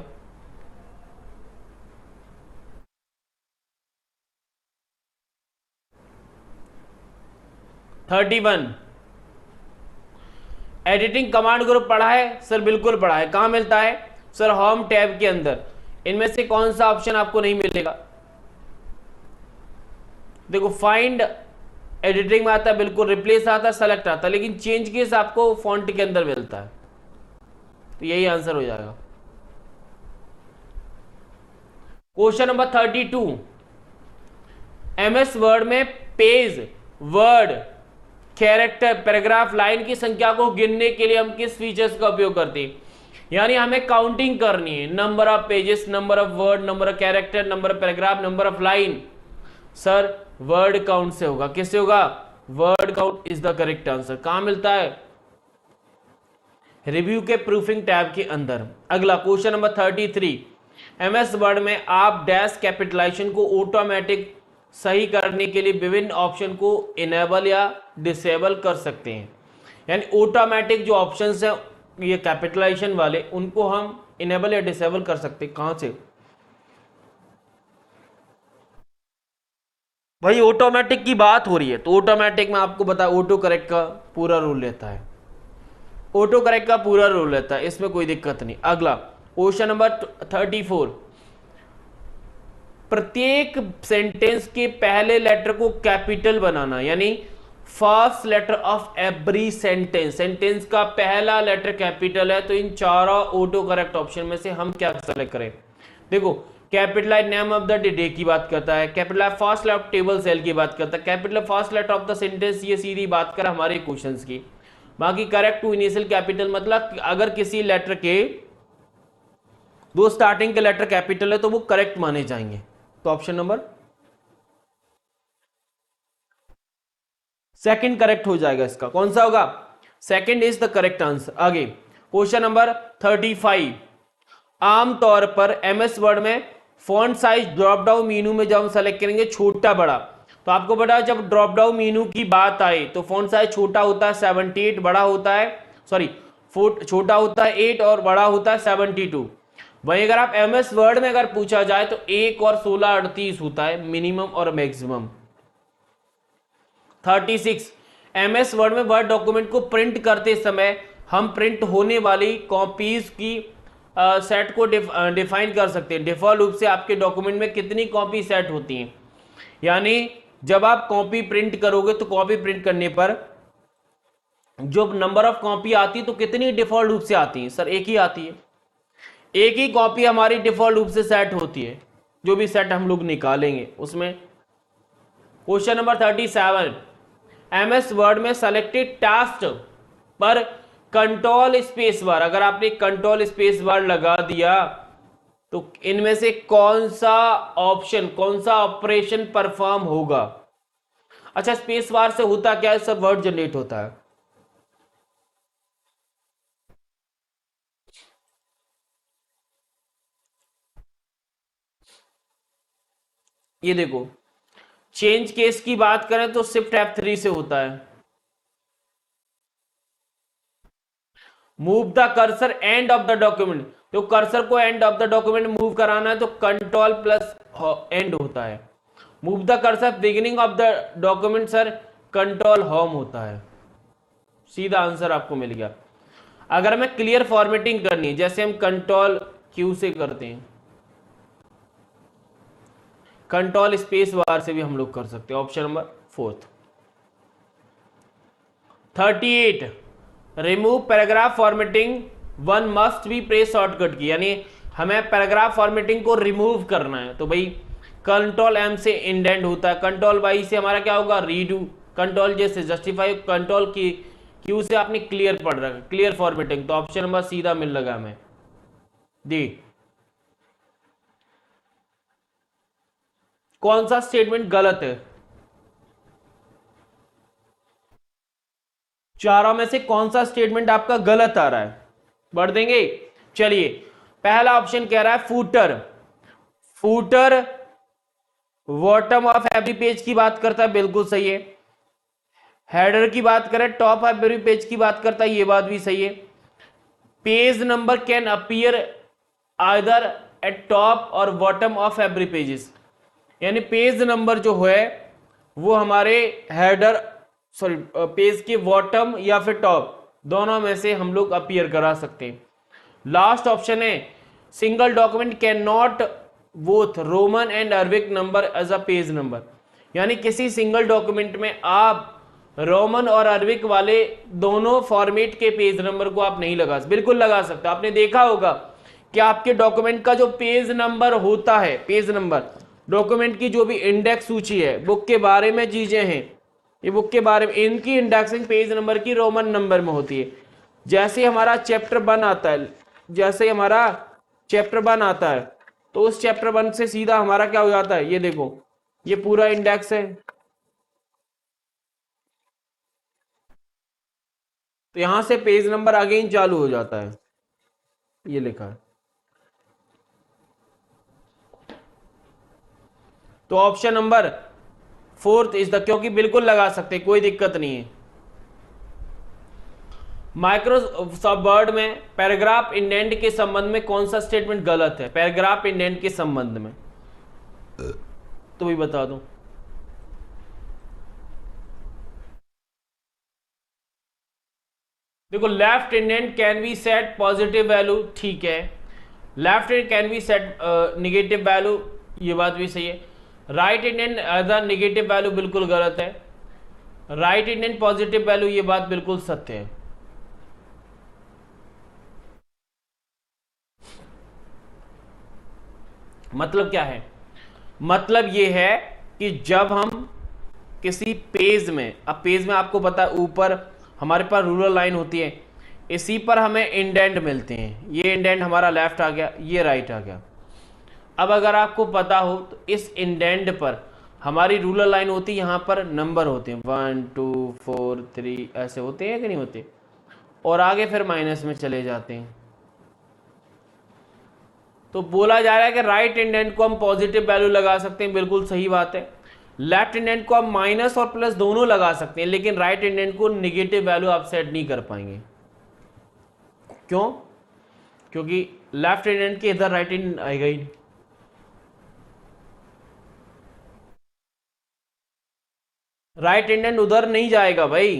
Thirty one, editing command group पढ़ा है सर? बिल्कुल पढ़ा है। कहां मिलता है सर? होम टैब के अंदर। इनमें से कौन सा ऑप्शन आपको नहीं मिलेगा? देखो, फाइंड एडिटिंग में आता है, बिल्कुल रिप्लेस आता है, सेलेक्ट आता है, लेकिन चेंज केस आपको फॉन्ट के अंदर मिलता है, तो यही आंसर हो जाएगा। क्वेश्चन नंबर 32, एमएस वर्ड में page, word, character, paragraph, line की संख्या को गिनने के लिए हम किस फीचर्स का उपयोग करते हैं? यानी हमें काउंटिंग करनी है, number of pages, number of word, number of character, number of paragraph, number of line. Sir word count से होगा। किससे होगा? Word count is the correct answer. कहां मिलता है? रिव्यू के प्रूफिंग टैब के अंदर। अगला क्वेश्चन नंबर 33, एमएस वर्ड में आप डैश कैपिटलाइजेशन को ऑटोमेटिक सही करने के लिए विभिन्न ऑप्शन को इनेबल या डिसेबल कर सकते हैं। यानी ऑटोमेटिक जो ऑप्शंस हैं ये कैपिटलाइजेशन वाले, उनको हम इनेबल या डिसेबल कर सकते हैं। कहां से भाई? ऑटोमेटिक की बात हो रही है तो ऑटोमेटिक में आपको बता, ऑटो करेक्ट का पूरा रोल लेता है, ऑटो करेक्ट का पूरा रोल लेता है, इसमें कोई दिक्कत नहीं। अगला क्वेश्चन नंबर 34, प्रत्येक सेंटेंस के पहले लेटर को कैपिटल बनाना, यानी first letter of every sentence, sentence का पहला लेटर कैपिटल है, तो इन चारों ऑटो करेक्ट ऑप्शन में से हम क्या सेलेक्ट करें? देखो, capitalize name of the day की बात करता है, capitalize first letter of table cell की बात करता है, capital first letter of the sentence, ये सीधी बात कर हमारे क्वेश्चंस की। बाकी करेक्ट टू इनिशियल कैपिटल मतलब अगर किसी लेटर के दो स्टार्टिंग के लेटर कैपिटल है तो वो करेक्ट माने जाएंगे। तो ऑप्शन नंबर सेकंड करेक्ट हो जाएगा। इसका कौन सा होगा? Second is the correct answer. आगे क्वेश्चन नंबर 35, आमतौर पर एमएस वर्ड में font size drop down menu में जब हम सेलेक्ट करेंगे छोटा बड़ा, तो आपको पता है जब ड्रॉप डाउन मेनू की बात आए तो फॉन्ट साइज छोटा होता है 78, बड़ा होता है छोटा होता है 8 और बड़ा होता है 72। वहीं अगर आप एमएस वर्ड में अगर पूछा जाए तो 1 और 16 38 होता है मिनिमम और मैक्सिमम। 36, एमएस वर्ड में वर्ड डॉक्यूमेंट को प्रिंट करते समय हम प्रिंट होने वाली कॉपीज की सेट को डिफाइन कर सकते हैं। डिफॉल्ट रूप से आपके डॉक्यूमेंट में कितनी कॉपी सेट होती हैं, यानी जब आप कॉपी प्रिंट करोगे तो कॉपी प्रिंट करने पर जो नंबर ऑफ कॉपी आती है तो कितनी डिफॉल्ट रूप से आती है? सर एक ही आती है, एक ही कॉपी हमारी डिफॉल्ट रूप से सेट होती है, जो भी सेट हम लोग निकालेंगे उसमें। क्वेश्चन नंबर 37, एमएस वर्ड में सेलेक्टेड टास्क पर कंट्रोल स्पेस बार, अगर आपने कंट्रोल स्पेस बार लगा दिया तो इनमें से कौन सा ऑप्शन, कौन सा ऑपरेशन परफॉर्म होगा? अच्छा, स्पेस बार से होता क्या है? सब वर्ड जनरेट होता है। ये देखो, चेंज केस की बात करें तो शिफ्ट F3 से होता है। Move the cursor end of the document, तो कर्सर को end of the document move कराना है तो कंट्रोल प्लस एंड होता है। Move the cursor beginning of the document sir control home होता है। सीधा आंसर आपको मिल गया। अगर हमें क्लियर फॉर्मेटिंग करनी है जैसे हम कंट्रोल क्यू से करते हैं, कंट्रोल स्पेस बार से भी हम लोग कर सकते हैं। Option number 4। 38, remove paragraph formatting one must be press shortcut की, यानी हमें पैराग्राफ फॉर्मेटिंग को रिमूव करना है तो भाई कंट्रोल एम से इंडेंट होता है, कंट्रोल वाई से हमारा क्या होगा? रीडू, कंट्रोल जे से जस्टिफाई, कंट्रोल की क्यू से आपने क्लियर पढ़ रखा, क्लियर फॉर्मेटिंग। तो ऑप्शन नंबर सीधा मिल लगा हमें डी। कौन सा स्टेटमेंट गलत है? चारों में से कौन सा स्टेटमेंट आपका गलत आ रहा है? बढ़ देंगे। चलिए, पहला ऑप्शन कह रहा है footer, footer bottom of every page की बात करता है, बिल्कुल सही है। हेडर की बात करें, टॉप ऑफ एवरी पेज की बात करता है, ये बात भी सही है। Page number can appear either eight top और बॉटम ऑफ एवरी पेजेस, यानी पेज नंबर जो है वो हमारे हेडर सॉरी पेज के बॉटम या फिर टॉप दोनों में से हम लोग अपीयर करा सकते हैं। लास्ट ऑप्शन है single document can not both Roman and Arabic number as a page number, यानी किसी सिंगल डॉक्यूमेंट में आप रोमन और अरबिक वाले दोनों फॉर्मेट के पेज नंबर को आप नहीं लगा, बिल्कुल लगा सकते। आपने देखा होगा कि आपके डॉक्यूमेंट का जो पेज नंबर होता है, पेज नंबर डॉक्यूमेंट की जो भी इंडेक्स सूची है, बुक के बारे में चीजें हैं, ये बुक के बारे में इनकी इंडेक्सिंग पेज नंबर की रोमन नंबर में होती है। जैसे हमारा चैप्टर 1 आता है, जैसे हमारा चैप्टर 1 आता है तो उस चैप्टर 1 से सीधा हमारा क्या हो जाता है, ये देखो ये पूरा इंडेक्स है, तो यहां से पेज नंबर अगेन चालू हो जाता है, ये लिखा है। तो ऑप्शन नंबर 4 इज द, क्योंकि बिल्कुल लगा सकते, कोई दिक्कत नहीं है। माइक्रोसॉफ्ट वर्ड में पैराग्राफ इंडेंट के संबंध में कौन सा स्टेटमेंट गलत है, पैराग्राफ इंडेंट के संबंध में, तो भी बता दूं। देखो left indent can be set positive value, ठीक है। Left indent can be set negative value, ये बात भी सही है। Right indent as a negative value बिल्कुल गलत है। राइट इंडेंट पॉजिटिव वैल्यू, ये बात बिल्कुल सत्य है। मतलब क्या है, मतलब ये है कि जब हम किसी पेज में, अब पेज में आपको पता है ऊपर हमारे पास रूलर लाइन होती है, इसी पर हमें इंडेंट मिलते हैं, ये इंडेंट हमारा लेफ्ट आ गया, ये राइट आ गया। अब अगर आपको पता हो तो इस इंडेंट पर हमारी रूलर लाइन होती है, यहाँ पर नंबर होते हैं 1 2 4 3 ऐसे होते हैं कि नहीं होते, और आगे फिर माइनस में चले जाते हैं। तो बोला जा रहा है कि राइट इंडेंट को हम पॉजिटिव वैल्यू लगा सकते हैं, बिल्कुल सही बात है। लेफ्ट इंडेंट को हम माइनस और प्लस दोनों लगा सकते हैं, लेकिन राइट इंडेंट को निगेटिव वैल्यू आप सेट नहीं कर पाएंगे। क्यों? क्योंकि लेफ्ट इंडेंट के इधर राइट इंडेंट आएगा ही नहीं। राइट इंडेंट उधर नहीं जाएगा भाई,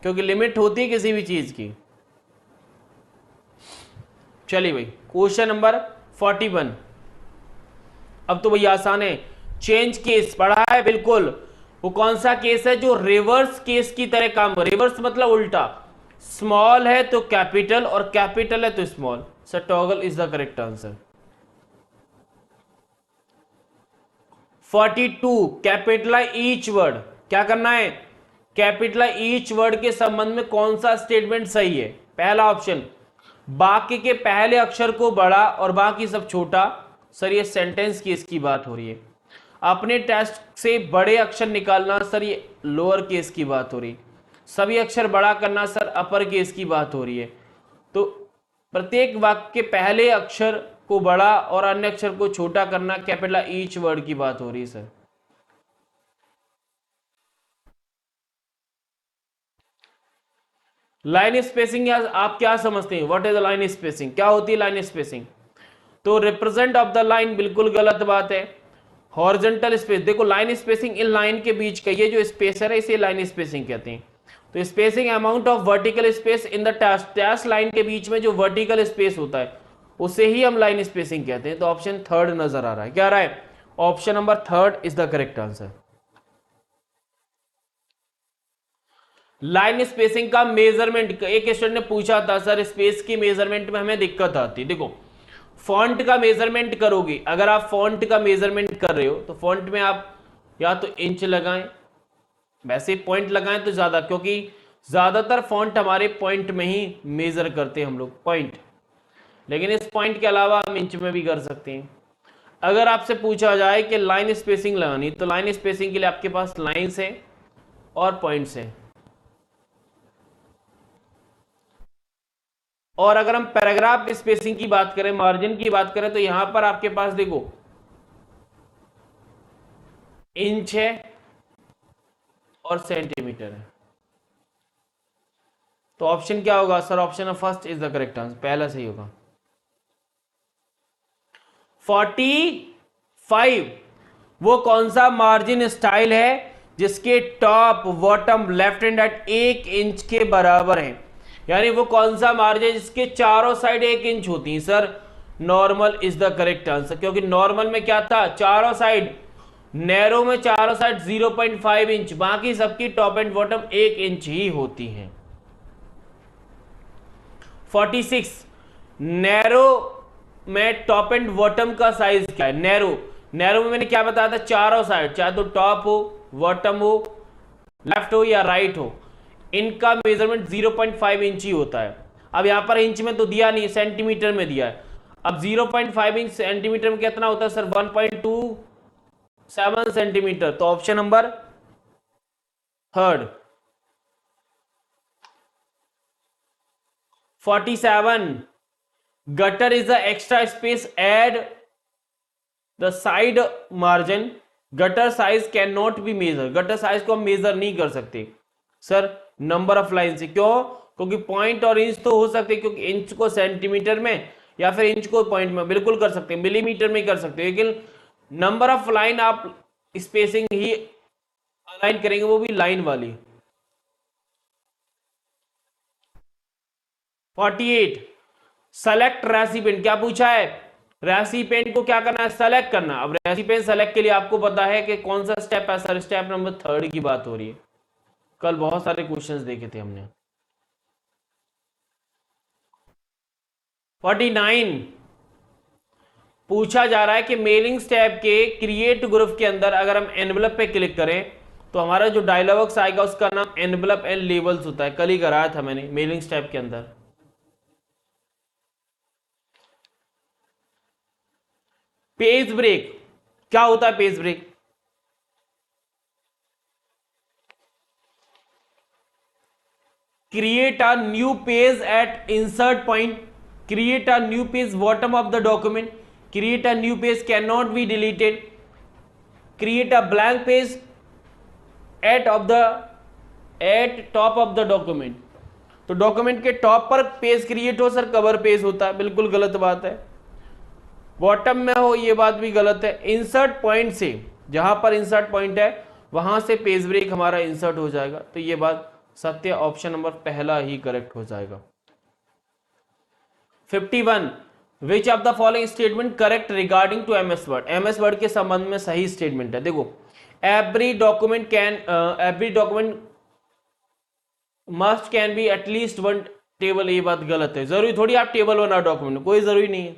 क्योंकि लिमिट होती है किसी भी चीज की। चलिए भाई क्वेश्चन नंबर 41, अब तो भैया आसान है। चेंज केस पढ़ा है, बिल्कुल। वो कौन सा केस है जो रिवर्स केस की तरह काम करे, रिवर्स मतलब उल्टा, स्मॉल है तो कैपिटल और कैपिटल है तो small. Sir toggle is the correct answer. 42 capitalize each word, क्या करना है, कैपिटलाइज ईच वर्ड के संबंध में कौन सा स्टेटमेंट सही है। पहला ऑप्शन, वाक्य के पहले अक्षर को बड़ा और बाकी सब छोटा। सर ये सेंटेंस की इसकी बात हो रही है। अपने टेस्ट से बड़े अक्षर निकालना, सर ये लोअर केस की बात हो रही है। सभी अक्षर बड़ा करना, सर अपर केस की बात हो रही है। तो प्रत्येक वाक्य के पहले अक्षर को बड़ा और अन्य अक्षर को छोटा करना, कैपिटल ईच वर्ड की बात हो रही है सर। लाइन स्पेसिंग आप क्या समझते हैं, what is the line spacing, क्या होती है लाइन स्पेसिंग। तो रिप्रेजेंट ऑफ द लाइन, बिल्कुल गलत बात है। हॉरिजॉन्टल स्पेस, देखो लाइन स्पेसिंग इन लाइन के बीच का ये जो स्पेस है इसे लाइन स्पेसिंग कहते हैं। तो spacing amount of vertical space in the टैश लाइन के बीच में जो वर्टिकल स्पेस होता है उसे ही हम लाइन स्पेसिंग कहते हैं। तो ऑप्शन 3 नजर आ रहा है, क्या आ रहा है, option number 3 is the correct answer. Line spacing का मेजरमेंट, एक स्टूडेंट ने पूछा था सर स्पेस की मेजरमेंट में हमें दिक्कत आती है। देखो फॉन्ट का मेजरमेंट करोगे, अगर आप फॉन्ट का मेजरमेंट कर रहे हो तो फॉन्ट में आप या तो इंच लगाएं, वैसे पॉइंट लगाएं तो ज्यादा, क्योंकि ज्यादातर फॉन्ट हमारे पॉइंट में ही मेजर करते हैं हम लोग, पॉइंट। लेकिन इस पॉइंट के अलावा हम इंच में भी कर सकते हैं। अगर आपसे पूछा जाए कि लाइन स्पेसिंग लगानी, तो लाइन स्पेसिंग के लिए आपके पास लाइन्स है और पॉइंट्स है। और अगर हम पैराग्राफ स्पेसिंग की बात करें, मार्जिन की बात करें, तो यहां पर आपके पास देखो इंच है और सेंटीमीटर है। तो ऑप्शन क्या होगा sir? Option first is the correct answer, पहला सही होगा। 45 वो कौन सा मार्जिन स्टाइल है जिसके top bottom left and right 1 inch के बराबर है? यानी वो कौन सा मार्जिन जिसके चारों साइड 1 इंच होती है? Sir normal is the correct answer, क्योंकि नॉर्मल में क्या था? चारों साइड, नैरो में चारों साइड 0.5 इंच, बाकी सबकी टॉप एंड बॉटम 1 इंच ही होती हैं। 46 नैरो में टॉप एंड बॉटम का साइज क्या है? नैरो में मैंने क्या बताया था? चारों साइड, चाहे तो टॉप हो, बॉटम हो, लेफ्ट हो या राइट हो, इनका मेजरमेंट 0.5 इंच ही होता है। अब यहां पर इंच में तो दिया नहीं, सेंटीमीटर में दिया है। अब 0.5 इंच सेंटीमीटर में कितना होता है सर? 1.27 सेंटीमीटर। तो option number third. 47 gutter is the extra space add the side margin, gutter size cannot be measured, gutter size को हम मेजर नहीं कर सकते सर नंबर ऑफ लाइन से। क्यों? क्योंकि पॉइंट और इंच तो हो सकते, क्योंकि इंच को सेंटीमीटर में या फिर इंच को पॉइंट में बिल्कुल कर सकते हैं, मिलीमीटर में कर सकते हैं, लेकिन नंबर ऑफ लाइन आप स्पेसिंग ही अलाइन करेंगे, वो भी लाइन वाली। 48 सेलेक्ट रेसिपिएंट, क्या पूछा है? रेसिपिएंट को क्या करना है? सेलेक्ट करना। अब रेसिपिएंट सेलेक्ट के लिए आपको पता है कि कौन सा स्टेप है सर? स्टेप नंबर 3 की बात हो रही है। कल बहुत सारे क्वेश्चंस देखे थे हमने। 49 पूछा जा रहा है कि मेलिंग स्टेप के क्रिएट ग्रुप के अंदर अगर हम एनवेलप पे क्लिक करें तो हमारा जो डायलॉग्स आएगा उसका नाम एनवेलप एंड लेबल्स होता है। कल ही कराया था मैंने मेलिंग स्टेप के अंदर। पेज ब्रेक, क्या होता है page break? create a new page at insert point, create a new page bottom of the document, create a new page cannot be deleted, create a blank page at top of the document। तो document के top पर page create हो sir, cover page होता है, बिल्कुल गलत बात है। बॉटम में हो, ये बात भी गलत है। इंसर्ट पॉइंट से, जहां पर इंसर्ट पॉइंट है वहां से पेज ब्रेक हमारा इंसर्ट हो जाएगा, तो ये बात सत्य, ऑप्शन नंबर पहला ही करेक्ट हो जाएगा। 51 which of the following statement correct regarding to MS Word? MS Word के संबंध में सही स्टेटमेंट है। देखो, every document must can be at least one table, ये बात गलत है। जरूरी थोड़ी आप टेबल बनाओ डॉक्यूमेंट, कोई जरूरी नहीं है।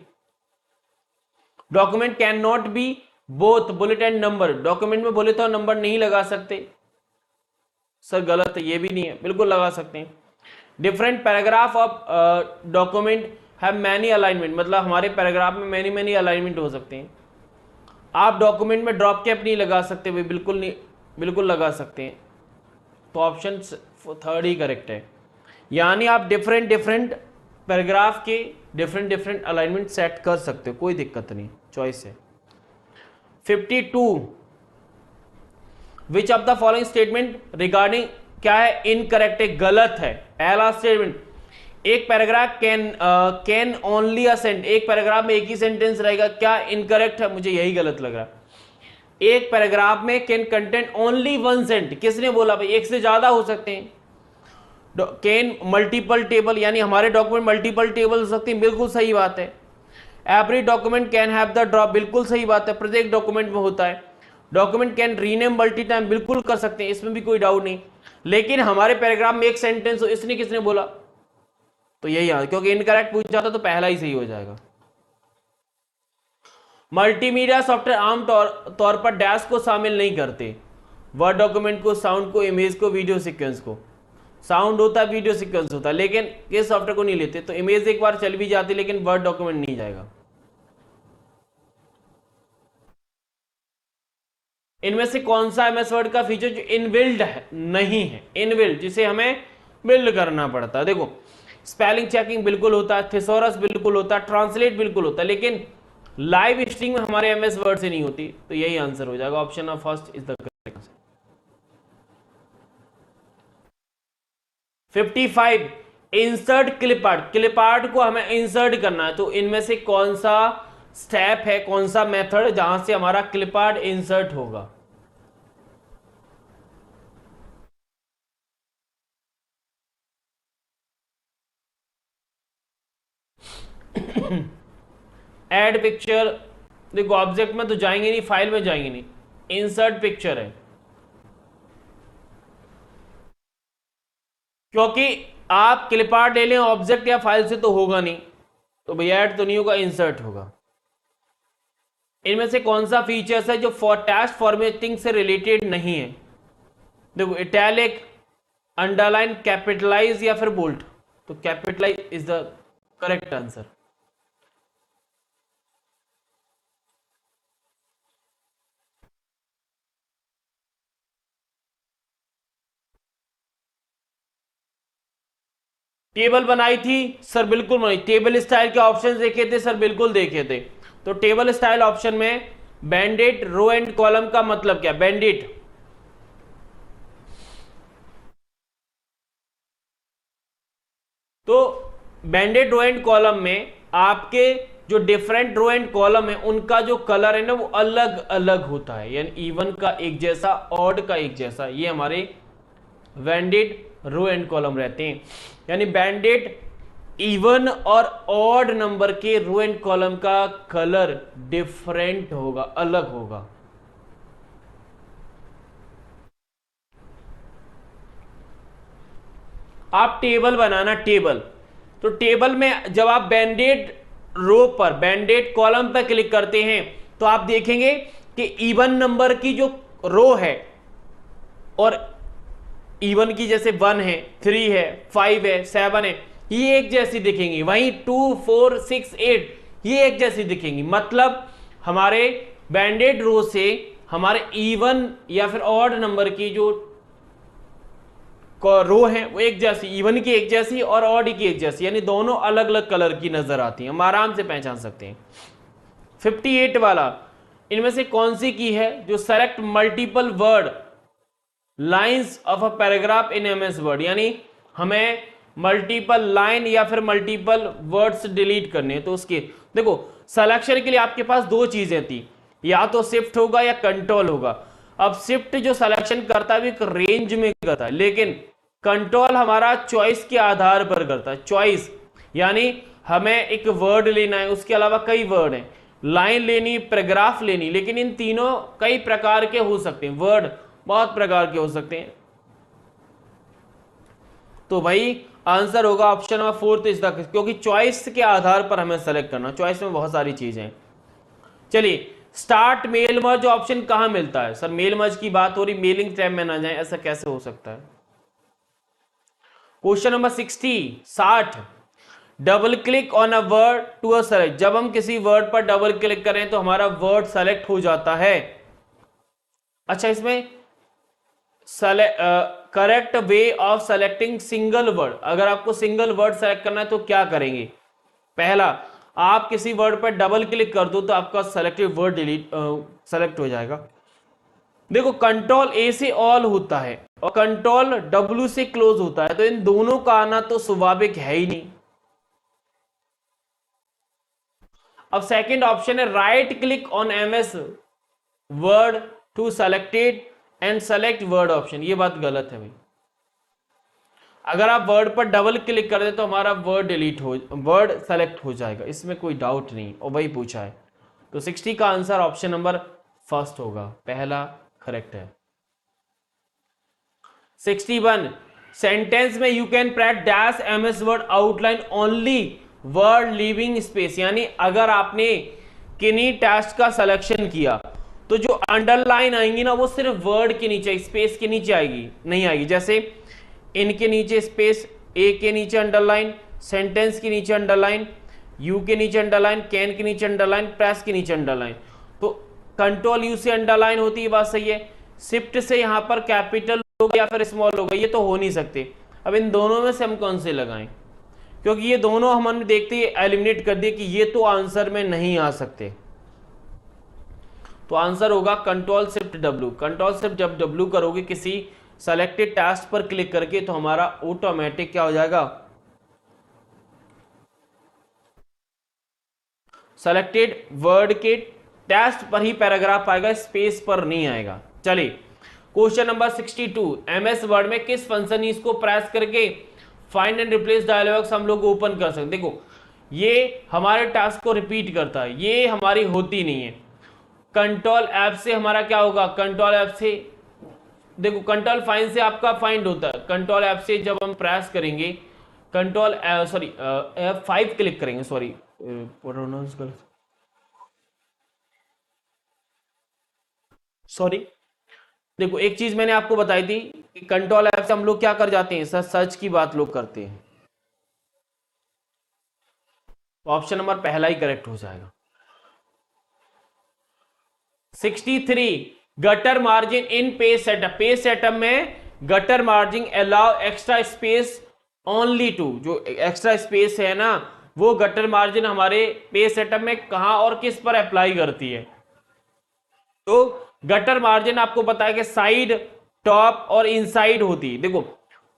Document can not B both bullet and number, document में बोले तो नंबर नहीं लगा सकते सर, गलत है, ये भी नहीं है, बिल्कुल लगा सकते हैं। Different paragraph of document have many alignment, मतलब हमारे पैराग्राफ में मैनी अलाइनमेंट हो सकते हैं। आप डॉक्यूमेंट में ड्रॉप कैप नहीं लगा सकते, वे बिल्कुल नहीं, बिल्कुल लगा सकते हैं। तो ऑप्शन 3 ही करेक्ट है। यानी आप डिफरेंट पैराग्राफ के डिफरेंट अलाइनमेंट सेट कर सकते हो, कोई दिक्कत नहीं, चॉइस है। 52 विच of the following statement regarding, क्या है? इनकरेक्ट है, गलत है। पहला स्टेटमेंट, एक paragraph can only a sentence, एक पैराग्राफ में एक ही सेंटेंस रहेगा, क्या इनकरेक्ट है? मुझे यही गलत लग रहा है। एक पैराग्राफ में can content only one sentence, किसने बोला भाई? एक से ज्यादा हो सकते हैं। कैन मल्टीपल टेबल, यानी हमारे डॉक्यूमेंट मल्टीपल टेबल हो सकते हैं, बिल्कुल सही बात है। Every document can have the drop, बिल्कुल सही बात है, प्रत्येक डॉक्यूमेंट में होता है। Document can rename multi time, बिल्कुल कर सकते हैं, इसमें भी कोई डाउट नहीं। लेकिन हमारे पैराग्राफ में एक सेंटेंस हो, इसने किसने बोला? तो यही आ, क्योंकि इनकरेक्ट पूछा जाता तो पहला ही सही हो जाएगा। मल्टीमीडिया सॉफ्टवेयर आम तौर पर डैश को शामिल नहीं करते, वर्ड डॉक्यूमेंट को, साउंड को, इमेज को, वीडियो सीक्वेंस को। साउंड होता है, वीडियो सीक्वेंस होता है, लेकिन किस सॉफ्टवेयर को नहीं लेते। तो इमेज एक बार चल भी जाती, लेकिन वर्ड डॉक्यूमेंट नहीं जाएगा। इनमें से कौन सा एमएस वर्ड का फीचर जो इनबिल्ड है नहीं है? इनबिल्ड, जिसे हमें बिल्ड करना पड़ता है। देखो, स्पेलिंग चेकिंग बिल्कुल होता है, थिसोरस बिल्कुल होता है, ट्रांसलेट बिल्कुल होता है, लेकिन लाइव स्ट्रीम में हमारे एमएस वर्ड से नहीं होती। तो यही आंसर हो जाएगा, option of first is the correct answer. 55 insert clip art, clip art को हमें इंसर्ट करना है, तो इनमें से कौन सा स्टेप है, कौन सा मेथड जहां से हमारा क्लिप आर्ट इंसर्ट होगा? ऐड पिक्चर, देखो ऑब्जेक्ट में तो जाएंगे नहीं, फाइल में जाएंगे नहीं, इंसर्ट पिक्चर है, क्योंकि आप क्लिप आर्ट ले लें ऑब्जेक्ट या फाइल से तो होगा नहीं, तो भैया ऐड तो नहीं होगा, इंसर्ट होगा। इनमें से कौन सा फीचर्स है जो टेक्स्ट फॉर्मेटिंग से रिलेटेड नहीं है? देखो इटैलिक, अंडरलाइन, कैपिटलाइज या फिर बोल्ड, तो capitalise is the correct answer. Table बनाई थी सर, बिल्कुल बनाई। टेबल स्टाइल के ऑप्शंस देखे थे सर, बिल्कुल देखे थे। तो टेबल स्टाइल ऑप्शन में बैंडेड रो एंड कॉलम का मतलब क्या? बैंडेड, तो बैंडेड रो एंड कॉलम में आपके जो डिफरेंट रो एंड कॉलम है उनका जो कलर है ना वो अलग अलग होता है, यानी इवन का एक जैसा, ऑड का एक जैसा, ये हमारे बैंडेड रो एंड कॉलम रहते हैं। यानी बैंडेड इवन और ऑड नंबर के रो एंड कॉलम का कलर डिफरेंट होगा, अलग होगा। आप टेबल बनाना, टेबल, तो टेबल में जब आप बैंडेड रो पर, बैंडेड कॉलम पर क्लिक करते हैं तो आप देखेंगे कि इवन नंबर की जो रो है, और इवन की जैसे 1 है, 3 है, 5 है, 7 है, ये एक जैसी दिखेंगी। वहीं 2, 4, 6, 8 ये एक जैसी दिखेंगी। मतलब हमारे बैंडेड रो से हमारे इवन या फिर ऑड नंबर की जो रो है वो एक जैसी, इवन की एक जैसी और ऑड की एक जैसी, यानी दोनों अलग अलग कलर की नजर आती हैं, हम आराम से पहचान सकते हैं। 58 वाला, इनमें से कौन सी की है जो select multiple word lines of a paragraph in MS word, यानी हमें मल्टीपल लाइन या फिर मल्टीपल वर्ड्स डिलीट करने हैं। तो उसके देखो सिलेक्शन के लिए आपके पास दो चीजें थी, या तो शिफ्ट होगा या कंट्रोल होगा। अब शिफ्ट जो सिलेक्शन करता है वो एक रेंज में करता है, लेकिन कंट्रोल हमारा चॉइस के आधार पर करता है। चॉइस यानी हमें एक वर्ड लेना है, उसके अलावा कई वर्ड हैं, लाइन लेनी, पैराग्राफ लेनी, लेकिन इन तीनों कई प्रकार के हो सकते हैं, वर्ड बहुत प्रकार के हो सकते हैं। तो भाई आंसर होगा ऑप्शन नंबर 4 इज द, क्योंकि चॉइस के आधार पर हमें सेलेक्ट करना, चॉइस में बहुत सारी चीजें हैं। चलिए स्टार्ट मेल मर्ज ऑप्शन कहां मिलता है? सर मेल मर्ज की बात हो रही, मेलिंग टैब में ना जाए, ऐसा कैसे हो सकता है? Question number 60 double click on a word to a select, जब हम किसी वर्ड पर डबल क्लिक करें तो हमारा वर्ड सेलेक्ट हो जाता है। अच्छा इसमें correct way of selecting single word, अगर आपको सिंगल वर्ड सेलेक्ट करना है तो क्या करेंगे? पहला, आप किसी वर्ड पर डबल क्लिक कर दो तो आपका सेलेक्टेड वर्ड डिलीट सेलेक्ट हो जाएगा। देखो कंट्रोल ए से ऑल होता है और कंट्रोल डब्ल्यू से क्लोज होता है, तो इन दोनों का आना तो स्वाभाविक है ही नहीं। अब सेकंड ऑप्शन है right click on MS Word to selected and select word option, ये बात गलत है भाई। अगर आप वर्ड पर डबल क्लिक कर दे तो हमारा वर्ड डिलीट हो, वर्ड सेलेक्ट हो जाएगा, इसमें कोई डाउट नहीं, और वही पूछा है। तो 60 का आंसर ऑप्शन नंबर फर्स्ट होगा, पहला करेक्ट है। 61 सेंटेंस में you can press dash MS word outline only word leaving space, यानी अगर आपने किन्हीं टेक्स्ट का सिलेक्शन किया तो जो अंडरलाइन आएंगी ना वो सिर्फ वर्ड के नीचे, स्पेस के नीचे आएगी, नहीं आएगी। जैसे इनके नीचे स्पेस, ए के नीचे अंडरलाइन, सेंटेंस के नीचे अंडरलाइन, यू के नीचे अंडरलाइन, कैन के नीचे अंडरलाइन, प्रेस के नीचे अंडरलाइन। तो कंट्रोल यू से अंडरलाइन होती है, बात सही है। शिफ्ट से यहां पर कैपिटल होगा या फिर स्मॉल होगा, ये तो हो नहीं सकते। अब इन दोनों में से हम कौन से लगाएं? क्योंकि ये दोनों हमने देखते ही एलिमिनेट कर दिए कि ये तो आंसर में नहीं आ सकते। तो आंसर होगा control shift W. Control shift जब डब्ल्यू करोगे किसी सेलेक्टेड टास्क पर क्लिक करके तो हमारा ऑटोमेटिक क्या हो जाएगा, सेलेक्टेड वर्ड के टेक्स्ट पर ही पैराग्राफ आएगा, स्पेस पर नहीं आएगा। चलिए क्वेश्चन नंबर 62, एमएस वर्ड में किस फंक्शन इसको प्रेस करके फाइंड एंड रिप्लेस डायलॉग्स हम लोग ओपन कर सकते हैं। देखो ये हमारे टास्क को रिपीट करता है, ये हमारी होती नहीं है। कंट्रोल ऐप से हमारा क्या होगा, कंट्रोल ऐप से देखो कंट्रोल फाइंड से आपका फाइंड होता है, कंट्रोल ऐप से जब हम प्रेस करेंगे कंट्रोल सॉरी F5 क्लिक करेंगे, सॉरी प्रोनाउंस गलत, सॉरी। देखो एक चीज मैंने आपको बताई थी कि कंट्रोल ऐप से हम लोग क्या कर जाते हैं, सर्च की बात लोग करते हैं। ऑप्शन नंबर पहला ही करेक्ट हो जाएगा। 63, gutter margin in page setup. Page setup में gutter margin allow extra space only to, जो एक्स्ट्रा स्पेस है ना वो गटर मार्जिन हमारे पेज सेटअप में कहां और किस पर अप्लाई करती है। तो गटर मार्जिन आपको पता है कि साइड, टॉप और इनसाइड होती है। देखो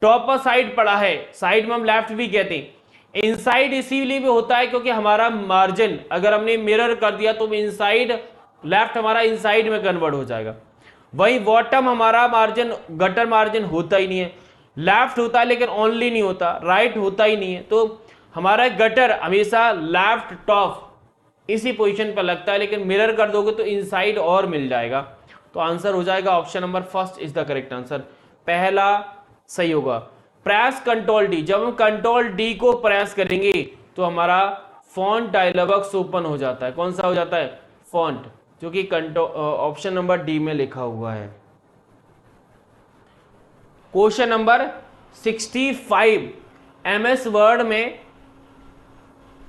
टॉप पर साइड पड़ा है, साइड में हम लेफ्ट भी कहते हैं। इनसाइड इसीलिए भी होता है क्योंकि हमारा मार्जिन अगर हमने मिरर कर दिया तो इनसाइड लेफ्ट हमारा इनसाइड में कन्वर्ट हो जाएगा। वही बॉटम हमारा मार्जिन गटर मार्जिन होता ही नहीं है, लेफ्ट होता है लेकिन ओनली नहीं होता, राइट होता ही नहीं है। तो हमारा गटर हमेशा लेफ्ट टॉप इसी पोजीशन पर लगता है, लेकिन मिरर कर दोगे तो इनसाइड और मिल जाएगा। तो आंसर हो जाएगा option number first is the correct answer, पहला सही होगा। प्रेस कंट्रोल डी, जब हम कंट्रोल डी को प्रेस करेंगे तो हमारा फॉन्ट डायलॉग बॉक्स ओपन हो जाता है। कौन सा हो जाता है, फॉन्ट, जो कि ऑप्शन नंबर डी में लिखा हुआ है। क्वेश्चन नंबर 65, एमएस वर्ड में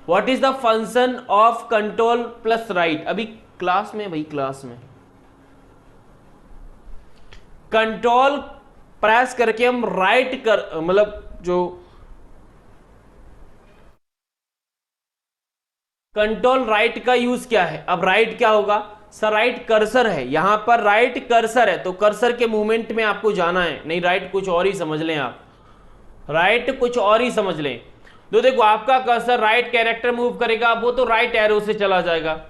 what is the function of control plus right. अभी क्लास में, भाई क्लास में कंट्रोल प्रेस करके हम राइट कर, मतलब जो कंट्रोल राइट का यूज क्या है। अब राइट क्या होगा सर, राइट कर्सर है, यहां पर राइट कर्सर है तो कर्सर के मूवमेंट में आपको जाना है। नहीं राइट कुछ और ही समझ लें आप, राइट कुछ और ही समझ लें। तो देखो आपका कर्सर राइट कैरेक्टर मूव करेगा वो तो राइट एरो से चला जाएगा।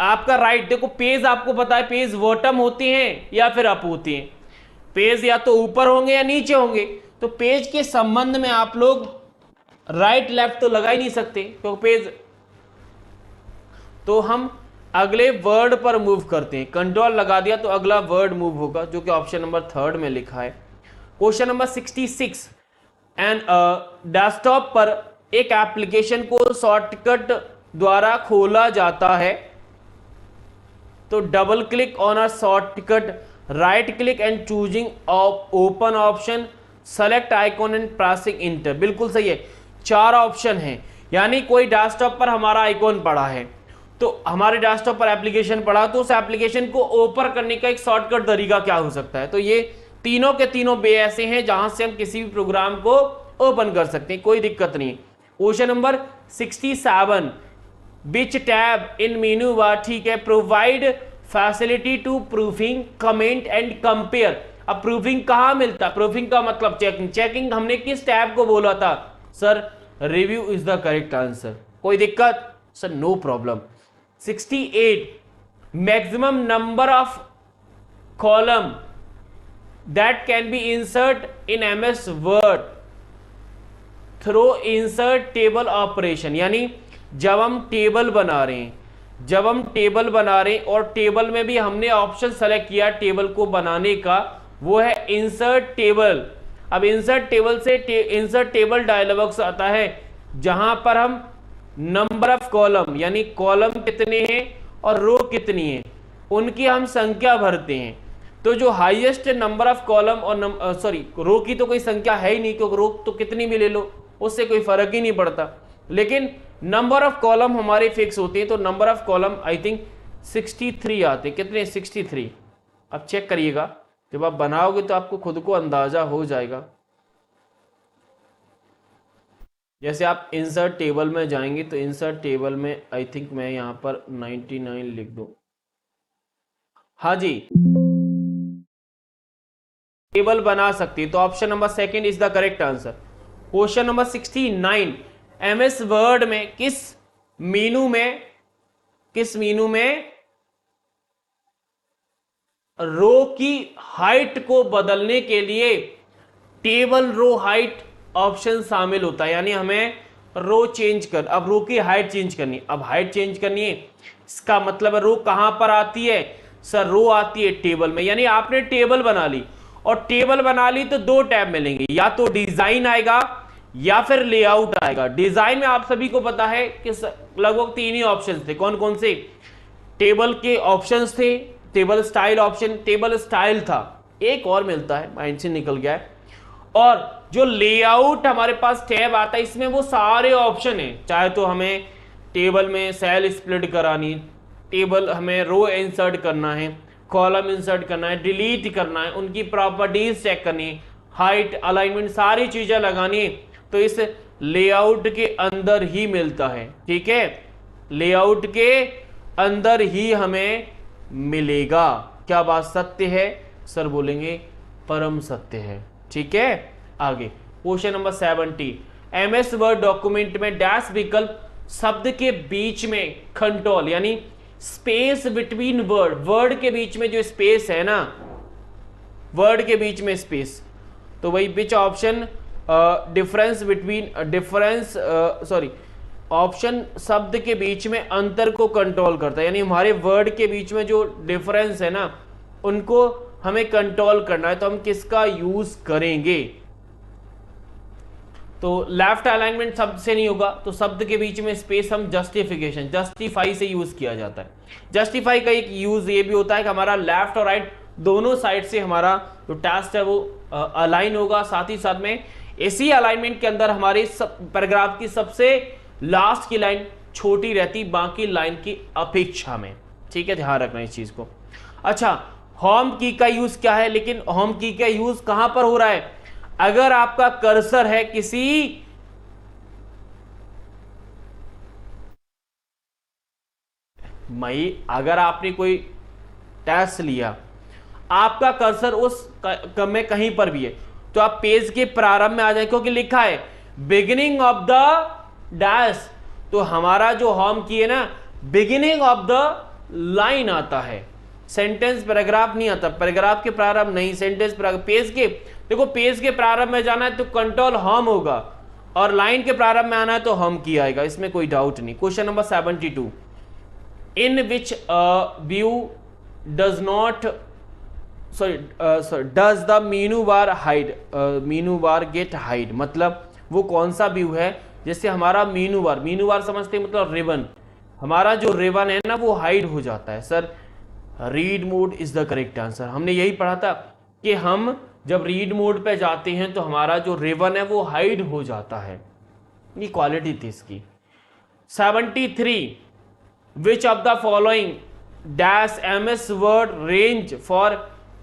आपका राइट, देखो पेज आपको पता है पेज बॉटम होती हैं या फिर अप होती हैं, पेज या तो ऊपर होंगे या नीचे होंगे। तो पेज के संबंध में आप लोग राइट लेफ्ट तो लगा ही नहीं सकते क्योंकि पेज, तो हम अगले वर्ड पर मूव करते हैं। कंट्रोल लगा दिया तो अगला वर्ड मूव होगा, जो कि ऑप्शन नंबर थर्ड में लिखा है। क्वेश्चन नंबर 66, एंड डेस्कटॉप पर एक एप्लीकेशन को शॉर्टकट द्वारा खोला जाता है तो double click on a shortcut, right click and choosing open option, select icon and pressing inter. बिल्कुल सही है, चार ऑप्शन हैं। यानी कोई डेस्कटॉप पर हमारा आइकॉन पड़ा है तो हमारे डेस्कटॉप पर एप्लीकेशन पड़ा तो उस एप्लीकेशन को ओपन करने का एक शॉर्टकट तरीका क्या हो सकता है। तो ये तीनों के तीनों वे ऐसे हैं जहां से हम किसी भी प्रोग्राम को ओपन कर सकते हैं, कोई दिक्कत नहीं। Question number 67, which tab in menu bar, ठीक है, provide facility to proofing comment and compare. अब प्रूफिंग कहां मिलता है, प्रूफिंग का मतलब चेकिंग। चेकिंग हमने किस टैब को बोला था sir, review is the correct answer. कोई दिक्कत sir, no problem. 68, maximum number of column that can be insert in MS Word through insert table operation. यानी जब हम टेबल बना रहे हैं, जब हम टेबल बना रहे हैं और टेबल में भी हमने ऑप्शन सेलेक्ट किया टेबल को बनाने का, वो है इंसर्ट टेबल। अब इंसर्ट टेबल से इंसर्ट टेबल डायलॉग बॉक्स आता है जहां पर हम नंबर ऑफ कॉलम, यानी कॉलम कितने हैं और रो कितनी है उनकी हम संख्या भरते हैं। तो जो हाईएस्ट नंबर ऑफ कॉलम और सॉरी रो की तो कोई संख्या है ही नहीं क्योंकि रो तो कितनी भी ले लो उससे कोई फर्क ही नहीं पड़ता, लेकिन नंबर ऑफ कॉलम हमारे फिक्स होते हैं। तो number of column I think 63 आते, कितने 63। अब चेक करिएगा, जब आप बनाओगे तो आपको खुद को अंदाजा हो जाएगा। जैसे आप इंसर्ट टेबल में जाएंगे तो इंसर्ट टेबल में आई थिंक मैं यहां पर 99 लिख दूं। हाँ जी, टेबल बना सकती है, तो option number second is the correct answer. Question number 69, MS Word में किस मीनू में रो की हाइट को बदलने के लिए टेबल रो हाइट ऑप्शन शामिल होता है। यानी हमें रो चेंज कर, अब रो की हाइट चेंज करनी, अब हाइट चेंज करनी है, इसका मतलब रो कहां पर आती है सर? रो आती है टेबल में। यानी आपने टेबल बना ली, और टेबल बना ली तो दो टैब मिलेंगे, या तो डिजाइन आएगा या फिर लेआउट आएगा। डिजाइन में आप सभी को पता है कि लगभग तीन ही ऑप्शन थे। कौन कौन से? टेबल के ऑप्शंस थे, table style option, table style था, एक और मिलता है, माइंड से निकल गया है। और जो लेआउट हमारे पास टैब आता है, इसमें वो सारे ऑप्शन हैं। चाहे तो हमें टेबल में सेल स्प्लिट करानी, टेबल हमें रो इंसर्ट करना है, कॉलम इंसर्ट करना है, डिलीट करना है, उनकी प्रॉपर्टीज चेक करनी है, हाइट, अलाइनमेंट, सारी चीजें लगानी है, तो इस लेआउट के अंदर ही मिलता है। ठीक है, लेआउट के अंदर ही हमें मिलेगा। क्या बात सत्य है? सर बोलेंगे परम सत्य है। ठीक है, आगे question number 70, MS Word document में डैश विकल्प शब्द के बीच में कंट्रोल, यानी स्पेस बिटवीन वर्ड के बीच में जो स्पेस है ना, वर्ड के बीच में स्पेस, तो वही विच ऑप्शन ऑप्शन शब्द के बीच में अंतर को कंट्रोल करता है। यानी हमारे वर्ड के बीच में जो डिफरेंस है ना, उनको हमें कंट्रोल करना है, तो हम किसका यूज करेंगे? तो लेफ्ट अलाइनमेंट शब्द से नहीं होगा, तो शब्द के बीच में स्पेस हम जस्टिफाई से यूज किया जाता है। जस्टिफाई का एक यूज ये भी होता है कि हमारा लेफ्ट और राइट दोनों साइड से हमारा जो टेक्स्ट है वो अलाइन होगा, साथ ही साथ में इसी अलाइनमेंट के अंदर हमारे पैराग्राफ की सबसे लास्ट की लाइन छोटी रहती बाकी लाइन की अपेक्षा में। ठीक है, ध्यान रखना इस चीज को। अच्छा, होम की का यूज क्या है? लेकिन होम की का यूज कहां पर हो रहा है? अगर आपका कर्सर है किसी अगर आपने कोई टेस्ट लिया, आपका कर्सर उस में कहीं पर भी है, तो आप पेज के प्रारंभ में आ जाए, क्योंकि लिखा है बिगिनिंग ऑफ द डैश, तो हमारा जो होम की है ना, बिगिनिंग ऑफ द लाइन आता है, सेंटेंस पैराग्राफ नहीं आता। पैराग्राफ के प्रारंभ नहीं, सेंटेंस पैराग्राफ। पेज के देखो, पेज के प्रारंभ में जाना है तो कंट्रोल होम होगा, और लाइन के प्रारंभ में आना है तो होम की आएगा, इसमें कोई डाउट नहीं। Question number 72, in which view does not does the menu bar hide, menu bar get hide, मतलब वो कौन सा व्यू है जिससे हमारा मीनू बार समझते हैं, मतलब रिबन, हमारा जो रिबन है ना वो हाइड हो जाता है। Sir read mode is the correct answer. हमने यही पढ़ा था कि हम जब रीड मोड पे जाते हैं तो हमारा जो रिबन है वो हाइड हो जाता है, ये क्वालिटी थी इसकी। 73, which of the following dash MS Word range for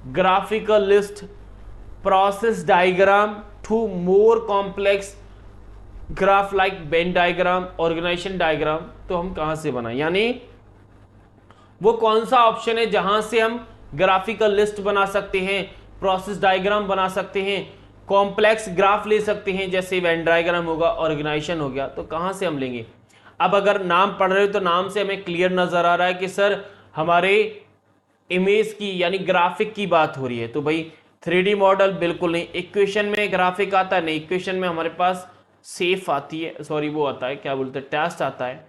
graphical list, process diagram to more complex graph like Venn diagram, organisation diagram, तो हम कहां से बनाएं? यानी वो कौन सा ऑप्शन है जहां से हम ग्राफिकल लिस्ट बना सकते हैं, प्रोसेस डायग्राम बना सकते हैं, कॉम्प्लेक्स ग्राफ ले सकते हैं, जैसे वेन डायग्राम होगा, ऑर्गेनाइजेशन हो गया, तो कहां से हम लेंगे? अब अगर नाम पढ़ रहे हो तो नाम से हमें क्लियर नजर आ रहा है कि सर हमारे इमेज की यानी ग्राफिक की बात हो रही है, तो भाई 3D मॉडल बिल्कुल नहीं। इक्वेशन में ग्राफिक आता है नहीं, इक्वेशन में हमारे पास सेफ आती है, सॉरी वो आता है, क्या बोलते हैं, टेस्ट आता है।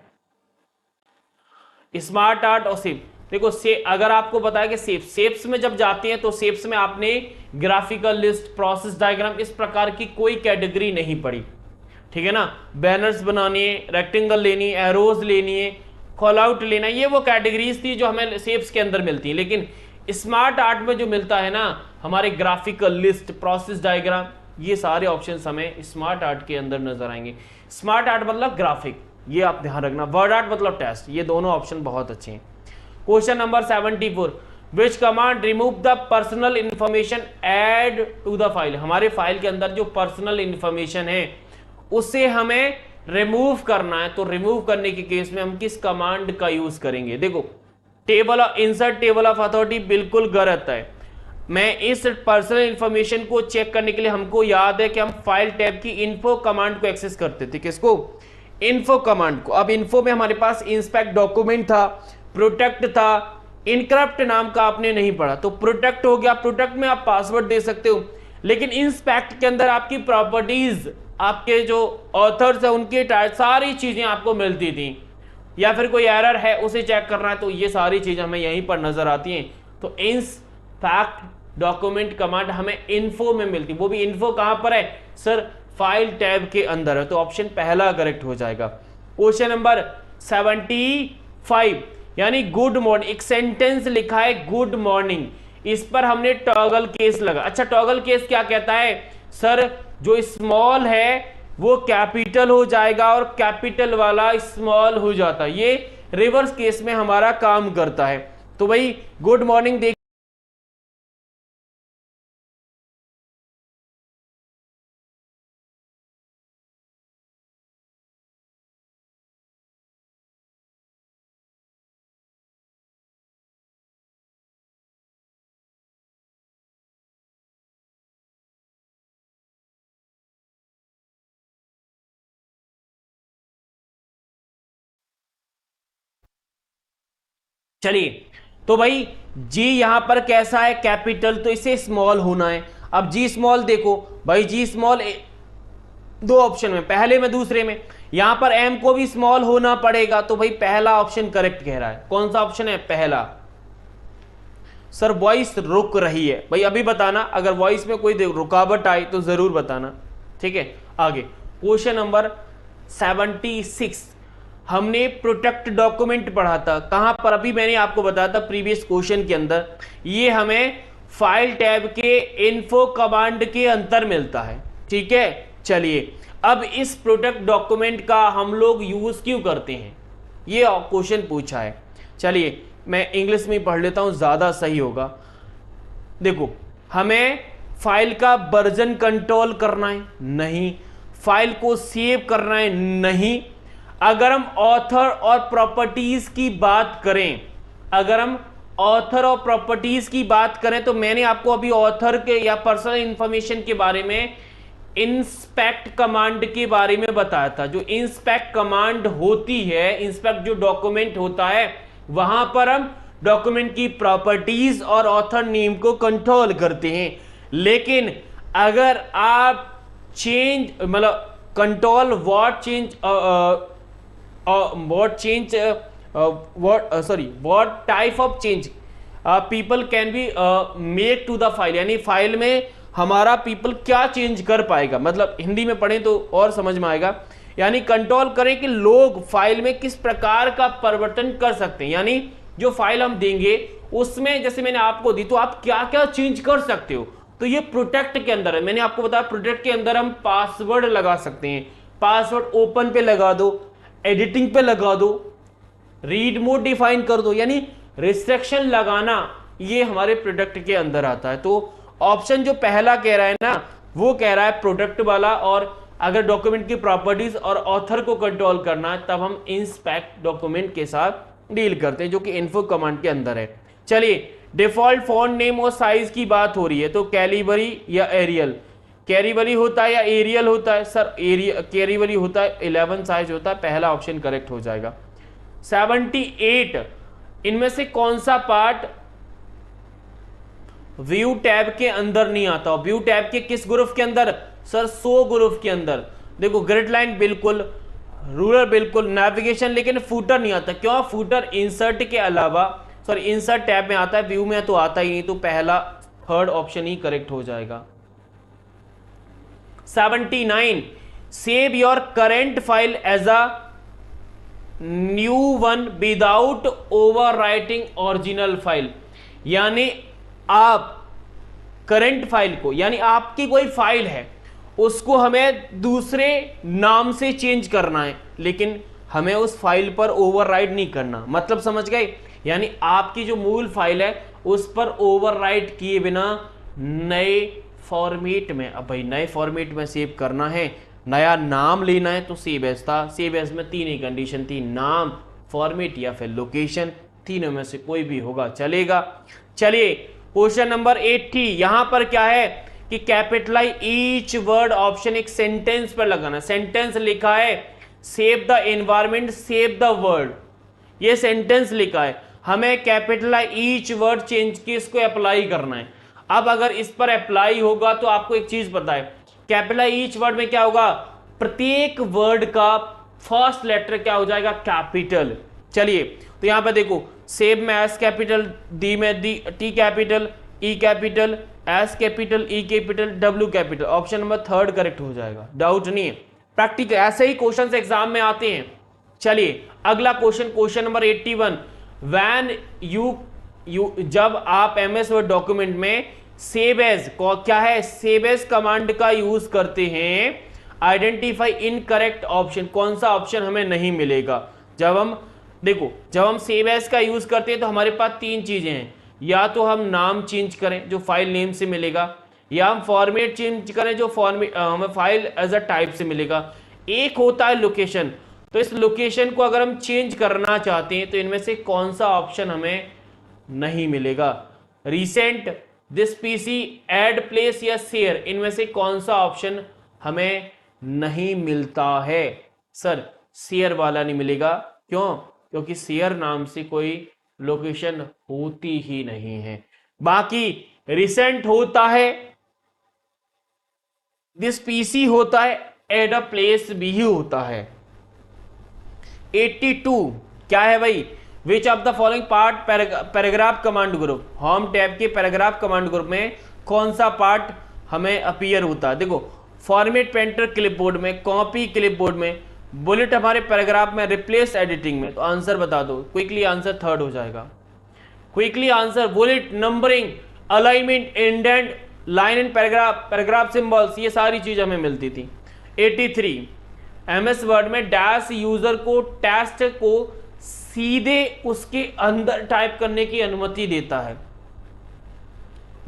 स्मार्ट आर्ट और सेप, देखो अगर आपको पता है कि शेप्स में जब जाते हैं तो शेप्स में आपने ग्राफिकल लिस्ट, प्रोसेस डायग्राम, इस प्रकार की कोई कैटेगरी नहीं पड़ी। ठीक है ना, बैनर्स बनानी है, रेक्टेंगल लेनी है, एरोज लेनी है, कॉल आउट लेना, ये वो कैटेगरीज थी जो हमें शेप्स के अंदर मिलती है। लेकिन स्मार्ट आर्ट में जो मिलता है ना, हमारे ग्राफिकल लिस्ट, प्रोसेस डायग्राम, ये सारे ऑप्शंस हमें स्मार्ट आर्ट के अंदर नजर आएंगे। स्मार्ट आर्ट मतलब ग्राफिक, ये आप ध्यान रखना। वर्ड आर्ट मतलब टेस्ट, ये दोनों ऑप्शन बहुत अच्छे हैं। Question number 74, which command remove the personal information add to the file, हमारे फाइल के अंदर जो पर्सनल इंफॉर्मेशन है उसे हमें रिमूव करना है, तो रिमूव करने के केस में हम किस कमांड का यूज करेंगे? देखो, table insert table of authority बिल्कुल गलत है। मैं इस पर्सनल इंफॉर्मेशन को चेक करने के लिए, हमको याद है कि हम फाइल टैब की इन्फो कमांड को एक्सेस करते थे। किसको? इन्फो कमांड को। अब इन्फो में हमारे पास इंस्पेक्ट डॉक्यूमेंट था, प्रोटेक्ट था, इनक्रप्ट नाम का आपने नहीं पढ़ा, तो प्रोटेक्ट हो गया। प्रोटेक्ट में आप पासवर्ड दे सकते हो, लेकिन इंस्पेक्ट के अंदर आपकी प्रॉपर्टीज, आपके जो ऑथर्स है उनके सारी चीजें आपको मिलती थी, या फिर कोई एरर है उसे चेक करना है, तो ये सारी चीजें हमें यहीं पर नजर आती हैं। तो इंस्पेक्ट डॉक्यूमेंट कमांड हमें इन्फो में मिलती, वो भी इन्फो कहां पर है सर? फाइल टैब के अंदर है, तो ऑप्शन पहला करेक्ट हो जाएगा। क्वेश्चन नंबर 75, यानी गुड मॉर्निंग, एक सेंटेंस लिखा है गुड मॉर्निंग, इस पर हमने टॉगल केस लगा। अच्छा, टॉगल केस क्या कहता है सर? जो स्मॉल है वो कैपिटल हो जाएगा और कैपिटल वाला स्मॉल हो जाता है, ये रिवर्स केस में हमारा काम करता है। तो भाई गुड मॉर्निंग देख, चलिए, तो भाई जी यहां पर कैसा है? कैपिटल, तो इसे स्मॉल होना है। अब जी स्मॉल देखो भाई, जी स्मॉल दो ऑप्शन में, पहले में दूसरे में, यहां पर एम को भी स्मॉल होना पड़ेगा, तो भाई पहला ऑप्शन करेक्ट कह रहा है। कौन सा ऑप्शन है? पहला। सर वॉइस रुक रही है, भाई अभी बताना, अगर वॉइस में कोई रुकावट आई तो जरूर बताना, ठीक है। आगे क्वेश्चन नंबर 76, हमने प्रोटेक्ट डॉक्यूमेंट पढ़ा था, कहां पर? अभी मैंने आपको बताया था प्रीवियस क्वेश्चन के अंदर, ये हमें फाइल टैब के इन्फो कमांड के अंदर मिलता है, ठीक है। चलिए, अब इस प्रोटेक्ट डॉक्यूमेंट का हम लोग यूज क्यों करते हैं, ये क्वेश्चन पूछा है। चलिए मैं इंग्लिश में पढ़ लेता हूं, ज्यादा सही होगा। देखो, हमें फाइल का वर्जन कंट्रोल करना है? नहीं। फाइल को सेव करना है? नहीं। अगर हम ऑथर और प्रॉपर्टीज की बात करें, अगर हम ऑथर और प्रॉपर्टीज की बात करें, तो मैंने आपको अभी ऑथर के या पर्सनल इंफॉर्मेशन के बारे में इंस्पेक्ट कमांड के बारे में बताया था। जो इंस्पेक्ट कमांड होती है, इंस्पेक्ट जो डॉक्यूमेंट होता है, वहां पर हम डॉक्यूमेंट की प्रॉपर्टीज और ऑथर नेम को कंट्रोल करते हैं। लेकिन अगर आप चेंज, मतलब control what change, what type of change people can be make to the file, यानी फाइल में हमारा पीपल क्या चेंज कर पाएगा, मतलब हिंदी में पढ़ें तो और समझ में आएगा। यानी कंट्रोल करें कि लोग फाइल में किस प्रकार का परिवर्तन कर सकते हैं, यानी जो फाइल हम देंगे उसमें जैसे मैंने आपको दी, तो आप क्या क्या चेंज कर सकते हो। तो ये प्रोटेक्ट के अंदर है, मैंने आपको बताया प्रोटेक्ट के अंदर हम पासवर्ड लगा सकते हैं। पासवर्ड ओपन पे लगा दो, एडिटिंग पे लगा दो, रीड मोड डिफाइन कर दो, यानी रिस्ट्रिक्शन लगाना, ये हमारे प्रोडक्ट के अंदर आता है। तो ऑप्शन जो पहला कह रहा है ना, वो कह रहा है प्रोडक्ट वाला, और अगर डॉक्यूमेंट की प्रॉपर्टीज और ऑथर को कंट्रोल करना है तब हम इंस्पेक्ट डॉक्यूमेंट के साथ डील करते हैं, जो कि इन्फो कमांड के अंदर है। चलिए, डिफॉल्ट फॉन्ट नेम और साइज की बात हो रही है, तो कैलिबरी या एरियल, कैरिबली होता है या एरियल होता है? सर कैरिबली होता है, 11 साइज होता है, पहला ऑप्शन करेक्ट हो जाएगा। 78, इनमें से कौन सा पार्ट व्यू टैब के अंदर नहीं आता? व्यू टैब के किस ग्रुप के अंदर? सर शो ग्रुप के अंदर। देखो, ग्रिड लाइन बिल्कुल, रूलर बिल्कुल, नेविगेशन, लेकिन फूटर नहीं आता। क्यों? फूटर इंसर्ट के अलावा, सॉरी इंसर्ट टैब में आता है, व्यू में तो आता ही नहीं, तो पहला थर्ड ऑप्शन ही करेक्ट हो जाएगा। 79, save your current file as a new one without overwriting original file, यानी आप करंट फाइल को, यानी आपकी कोई फाइल है उसको हमें दूसरे नाम से चेंज करना है, लेकिन हमें उस फाइल पर ओवरराइट नहीं करना। मतलब समझ गए? यानी आपकी जो मूल फाइल है उस पर ओवरराइट किए बिना नए फॉर्मेट में, अब भाई नए फॉर्मेट में सेव करना है, नया नाम लेना है तो सेव एज था। सेव एज में तीन ही कंडीशन थी, नाम, फॉर्मेट या फिर लोकेशन, तीनों में से कोई भी होगा चलेगा। चलिए क्वेश्चन नंबर 80, यहां पर क्या है कि कैपिटलाइज ईच वर्ड ऑप्शन एक सेंटेंस पर लगाना। सेंटेंस लिखा है save the environment save the world, ये सेंटेंस लिखा है, हमें कैपिटलाइज ईच वर्ड चेंज के इसको अप्लाई करना है। अब अगर इस पर अप्लाई होगा तो आपको एक चीज पता है, कैपिटलाइज ईच वर्ड में क्या होगा, प्रत्येक वर्ड का फर्स्ट लेटर क्या हो जाएगा, कैपिटल। चलिए तो यहां पर देखो, सेव में एस कैपिटल, डी में D T capital, E capital, S capital, E capital, W capital, option number third correct हो जाएगा, डाउट नहीं है। प्रैक्टिकल ऐसे ही क्वेश्चन एग्जाम में आते हैं। चलिए अगला question, question number 81, when you जब आप एमएस वर्ड डॉक्यूमेंट में सेव एज क्या है, सेव एज कमांड का यूज करते हैं, आइडेंटिफाई इनकरेक्ट ऑप्शन, कौन सा ऑप्शन हमें नहीं मिलेगा। जब हम सेव एज का यूज करते हैं तो हमारे पास तीन चीजें हैं, या तो हम नाम चेंज करें जो फाइल नेम से मिलेगा, या हम फॉर्मेट चेंज करें जो फॉर्मेट हमें फाइल एज अ टाइप से मिलेगा, एक होता है लोकेशन। तो इस लोकेशन को अगर हम चेंज करना चाहते हैं तो इनमें से कौन सा ऑप्शन हमें नहीं मिलेगा, recent, this PC, add place या शेयर, इनमें से कौन सा ऑप्शन हमें नहीं मिलता है। सर शेयर वाला नहीं मिलेगा, क्यों, क्योंकि शेयर नाम से कोई लोकेशन होती ही नहीं है। बाकी रिसेंट होता है, दिस पीसी होता है, एड अ प्लेस भी होता है। 82 क्या है भाई, विच of the following part paragraph command group, home tab के पैराग्राफ कमांड ग्रुप में कौन सा पार्ट हमें अपीयर होता है। देखो फॉर्मेट पेंटर क्लिपबोर्ड में, कॉपी क्लिपबोर्ड में, बुलेट हमारे पैराग्राफ में, रिप्लेस एडिटिंग में। तो आंसर बता दो क्विकली, आंसर थर्ड हो जाएगा quickly answer, bullet, numbering, alignment, indent, line and paragraph symbols, ये सारी चीज हमें मिलती थी। 83 एमएस वर्ड में डैश यूजर को टेक्स्ट को सीधे उसके अंदर टाइप करने की अनुमति देता है।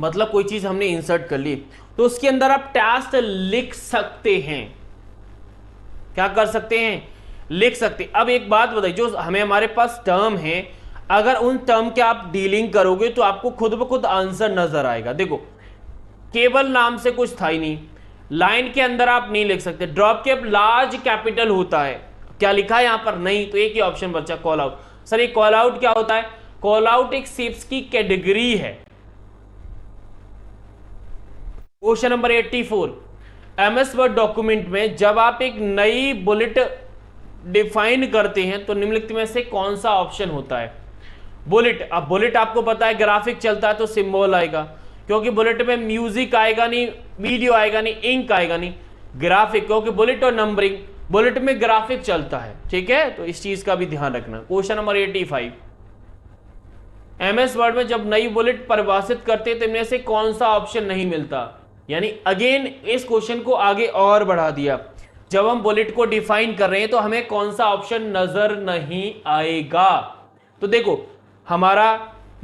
मतलब कोई चीज हमने इंसर्ट कर ली तो उसके अंदर आप टेक्स्ट लिख सकते हैं, क्या कर सकते हैं, लिख सकते। अब एक बात बताइए, जो हमें हमारे पास टर्म है, अगर उन टर्म के आप डीलिंग करोगे तो आपको खुद ब खुद आंसर नजर आएगा। देखो केवल नाम से कुछ था ही नहीं, लाइन के अंदर आप नहीं लिख सकते, ड्रॉप कैप लार्ज कैपिटल होता है, क्या लिखा है यहां पर, नहीं, तो एक ही ऑप्शन बचा कॉल आउट। सर ये कॉल आउट क्या होता है, कॉल आउट एक शेप्स की कैटेगरी है। Question number 84, MS Word document में जब आप एक नई बुलेट डिफाइन करते हैं तो निम्नलिखित में से कौन सा ऑप्शन होता है। बुलेट, अब बुलेट आपको पता है ग्राफिक चलता है तो सिंबल आएगा, क्योंकि बुलेट में म्यूजिक आएगा नहीं, वीडियो आएगा नहीं, इंक आएगा नहीं, ग्राफिक, क्योंकि बुलेट और नंबरिंग, बुलेट में ग्राफिक चलता है, ठीक है, तो इस चीज का भी ध्यान रखना। क्वेश्चन नंबर 85, एमएस वर्ड में जब नई बुलेट परिभाषित करते तो इनमें से कौन सा ऑप्शन नहीं मिलता। यानी अगेन इस क्वेश्चन को आगे और बढ़ा दिया, जब हम बुलेट को डिफाइन कर रहे हैं तो हमें कौन सा ऑप्शन नजर नहीं आएगा। तो देखो हमारा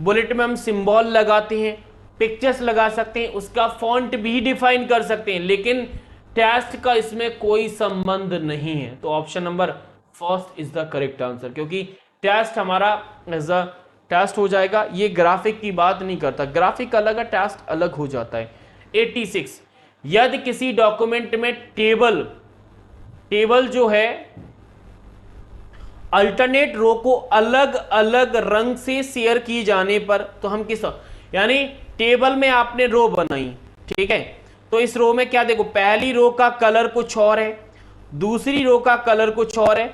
बुलेट में हम सिंबल लगाते हैं, पिक्चर्स लगा सकते हैं, उसका फॉन्ट भी डिफाइन कर सकते हैं, लेकिन टेक्स्ट का इसमें कोई संबंध नहीं है। तो option number first is the correct answer, क्योंकि टेक्स्ट हमारा एज अ टेक्स्ट हो जाएगा, ये ग्राफिक की बात नहीं करता, ग्राफिक अलग है, टेक्स्ट अलग हो जाता है। 86, यदि किसी डॉक्यूमेंट में टेबल जो है अल्टरनेट रो को अलग अलग रंग से शेयर की जाने पर, तो हम किस, यानी टेबल में आपने रो बनाई, ठीक है, तो इस रो में क्या देखो, पहली रो का कलर कुछ और है, दूसरी रो का कलर कुछ और है,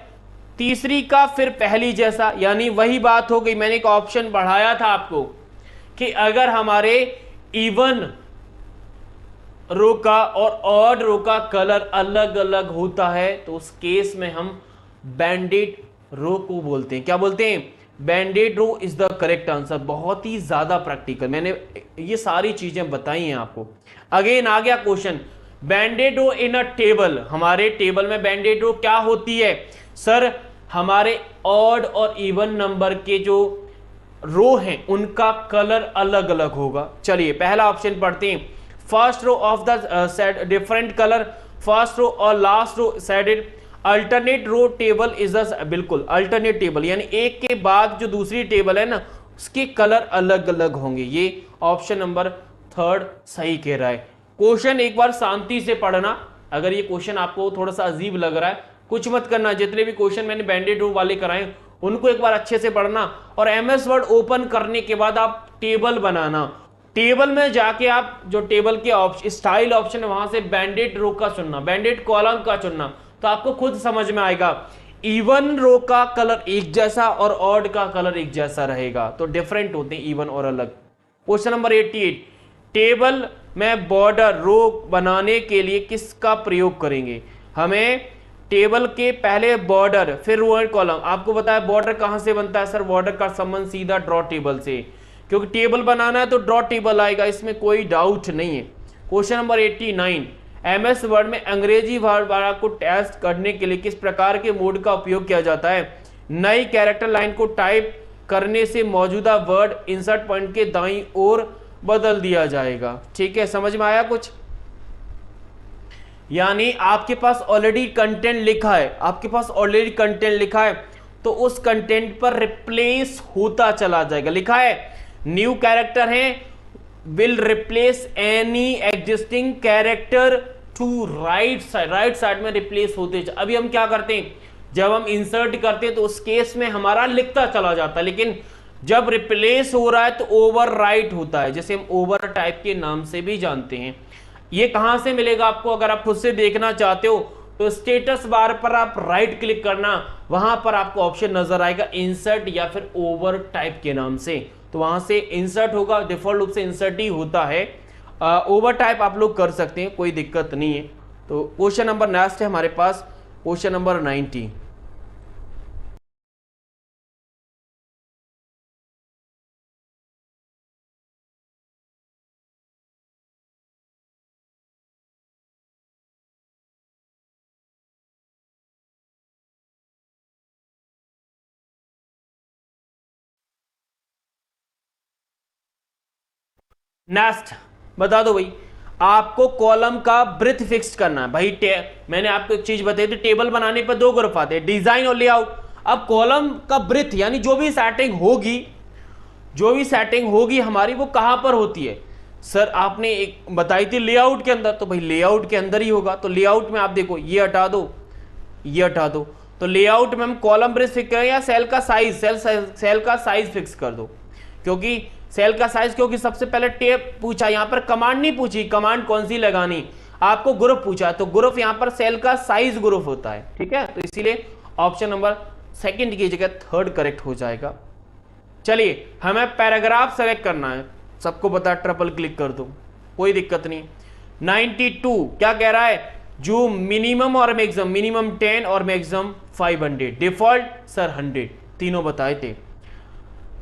तीसरी का फिर पहली जैसा, यानी वही बात हो गई। मैंने एक ऑप्शन बढ़ाया था आपको कि अगर हमारे इवन रो का और ऑड रो का कलर अलग अलग होता है तो उस केस में हम बैंडेड रो को बोलते हैं, क्या बोलते हैं, बैंडेड रो इज द करेक्ट आंसर। बहुत ही ज्यादा प्रैक्टिकल, मैंने ये सारी चीजें बताई हैं आपको। अगेन आ गया question, banded row in a table, हमारे टेबल में बैंडेड रो क्या होती है। सर हमारे ऑड और इवन नंबर के जो रो हैं उनका कलर अलग अलग होगा। चलिए पहला ऑप्शन पढ़ते हैं, first row of the set different colour, first row और last row sided, alternate row table is बिल्कुल अल्टरनेट टेबल, यानी एक के बाद जो दूसरी टेबल है ना उसके कलर अलग अलग होंगे। ये ऑप्शन नंबर थर्ड सही कह रहा है। क्वेश्चन एक बार शांति से पढ़ना, अगर ये क्वेश्चन आपको थोड़ा सा अजीब लग रहा है कुछ मत करना, जितने भी क्वेश्चन मैंने बैंडेड रो वाले कराए उनको एक बार अच्छे से पढ़ना, और एमएस वर्ड ओपन करने के बाद आप टेबल बनाना। टेबल में जाके आप जो टेबल के ऑप्शन स्टाइल ऑप्शन है वहां से बैंडेड रो का चुनना, बैंडेड कॉलम का चुनना, तो आपको खुद समझ में आएगा इवन रो का कलर एक जैसा और ऑड का कलर एक जैसा रहेगा, तो डिफरेंट होते हैं इवन और अलग। क्वेश्चन नंबर 88, टेबल में बॉर्डर रो बनाने के लिए किसका प्रयोग करेंगे? हमें टेबल के पहले बॉर्डर फिर रो एंड कॉलम। आपको बताया बॉर्डर कहां से बनता है सर? बॉर्डर का संबंध सीधा ड्रॉ टेबल से, क्योंकि टेबल बनाना है तो ड्रॉ टेबल आएगा, इसमें कोई डाउट नहीं है। क्वेश्चन नंबर 89, एमएस वर्ड में अंग्रेजी वर्ड को टेस्ट करने के लिए किस प्रकार के मोड का उपयोग किया जाता है? नई कैरेक्टर लाइन को टाइप करने से मौजूदा वर्ड इंसर्ट पॉइंट के दाईं ओर बदल दिया जाएगा। ठीक है, समझ में आया कुछ? यानी आपके पास ऑलरेडी कंटेंट लिखा है, आपके पास ऑलरेडी कंटेंट लिखा है तो उस कंटेंट पर रिप्लेस होता चला जाएगा। लिखा है न्यू कैरेक्टर है will replace any existing character to right side में रिप्लेस होते। अभी हम क्या करते हैं, जब हम इंसर्ट करते हैं तो उस केस में हमारा लिखता चला जाता है, लेकिन जब रिप्लेस हो रहा है तो ओवर राइट होता है, जैसे हम ओवर टाइप के नाम से भी जानते हैं। ये कहां से मिलेगा आपको? अगर आप खुद से देखना चाहते हो तो स्टेटस बार पर आप राइट क्लिक करना, वहां पर आपको ऑप्शन नजर आएगा इंसर्ट या फिर ओवर टाइप के नाम से, तो वहां से इंसर्ट होगा, डिफॉल्ट रूप से इंसर्ट ही होता है। ओवर टाइप आप लोग कर सकते हैं, कोई दिक्कत नहीं है। तो क्वेश्चन नंबर नेक्स्ट है हमारे पास, क्वेश्चन नंबर 90। नेक्स्ट बता दो भाई, आपको कॉलम का ब्रेथ फिक्स करना है भाई। मैंने आपको एक चीज बताई थी, टेबल बनाने पर दो ग्रुप आते हैं, डिजाइन और लेआउट। अब कॉलम का ब्रेथ यानी जो भी सेटिंग होगी हमारी, वो कहां पर होती है? सर आपने एक बताई थी लेआउट के अंदर, तो भाई लेआउट के अंदर ही होगा। तो लेआउट में आप देखो ये हटा दो, ये हटा दो, तो लेआउट में हम कॉलम ब्रेथ फिक्स करें या सेल का साइज, सेल का साइज फिक्स कर दो, क्योंकि सेल का साइज, क्योंकि सबसे पहले टेप पूछा, यहां पर कमांड नहीं पूछी कमांड कौन सी लगानी, आपको ग्रुप पूछा, तो ग्रुप यहां पर सेल का साइज ग्रुप होता है। ठीक है, तो इसीलिए ऑप्शन नंबर सेकंड की जगह थर्ड करेक्ट हो जाएगा। चलिए हमें पैराग्राफ सेलेक्ट करना है, सबको पता, ट्रिपल क्लिक कर दो, कोई दिक्कत नहीं। 92 क्या कह रहा है? जो मिनिमम और मैक्सिमम, मिनिमम 10 और मैक्सिमम 500, डिफॉल्ट सर 100, तीनों बताए थे।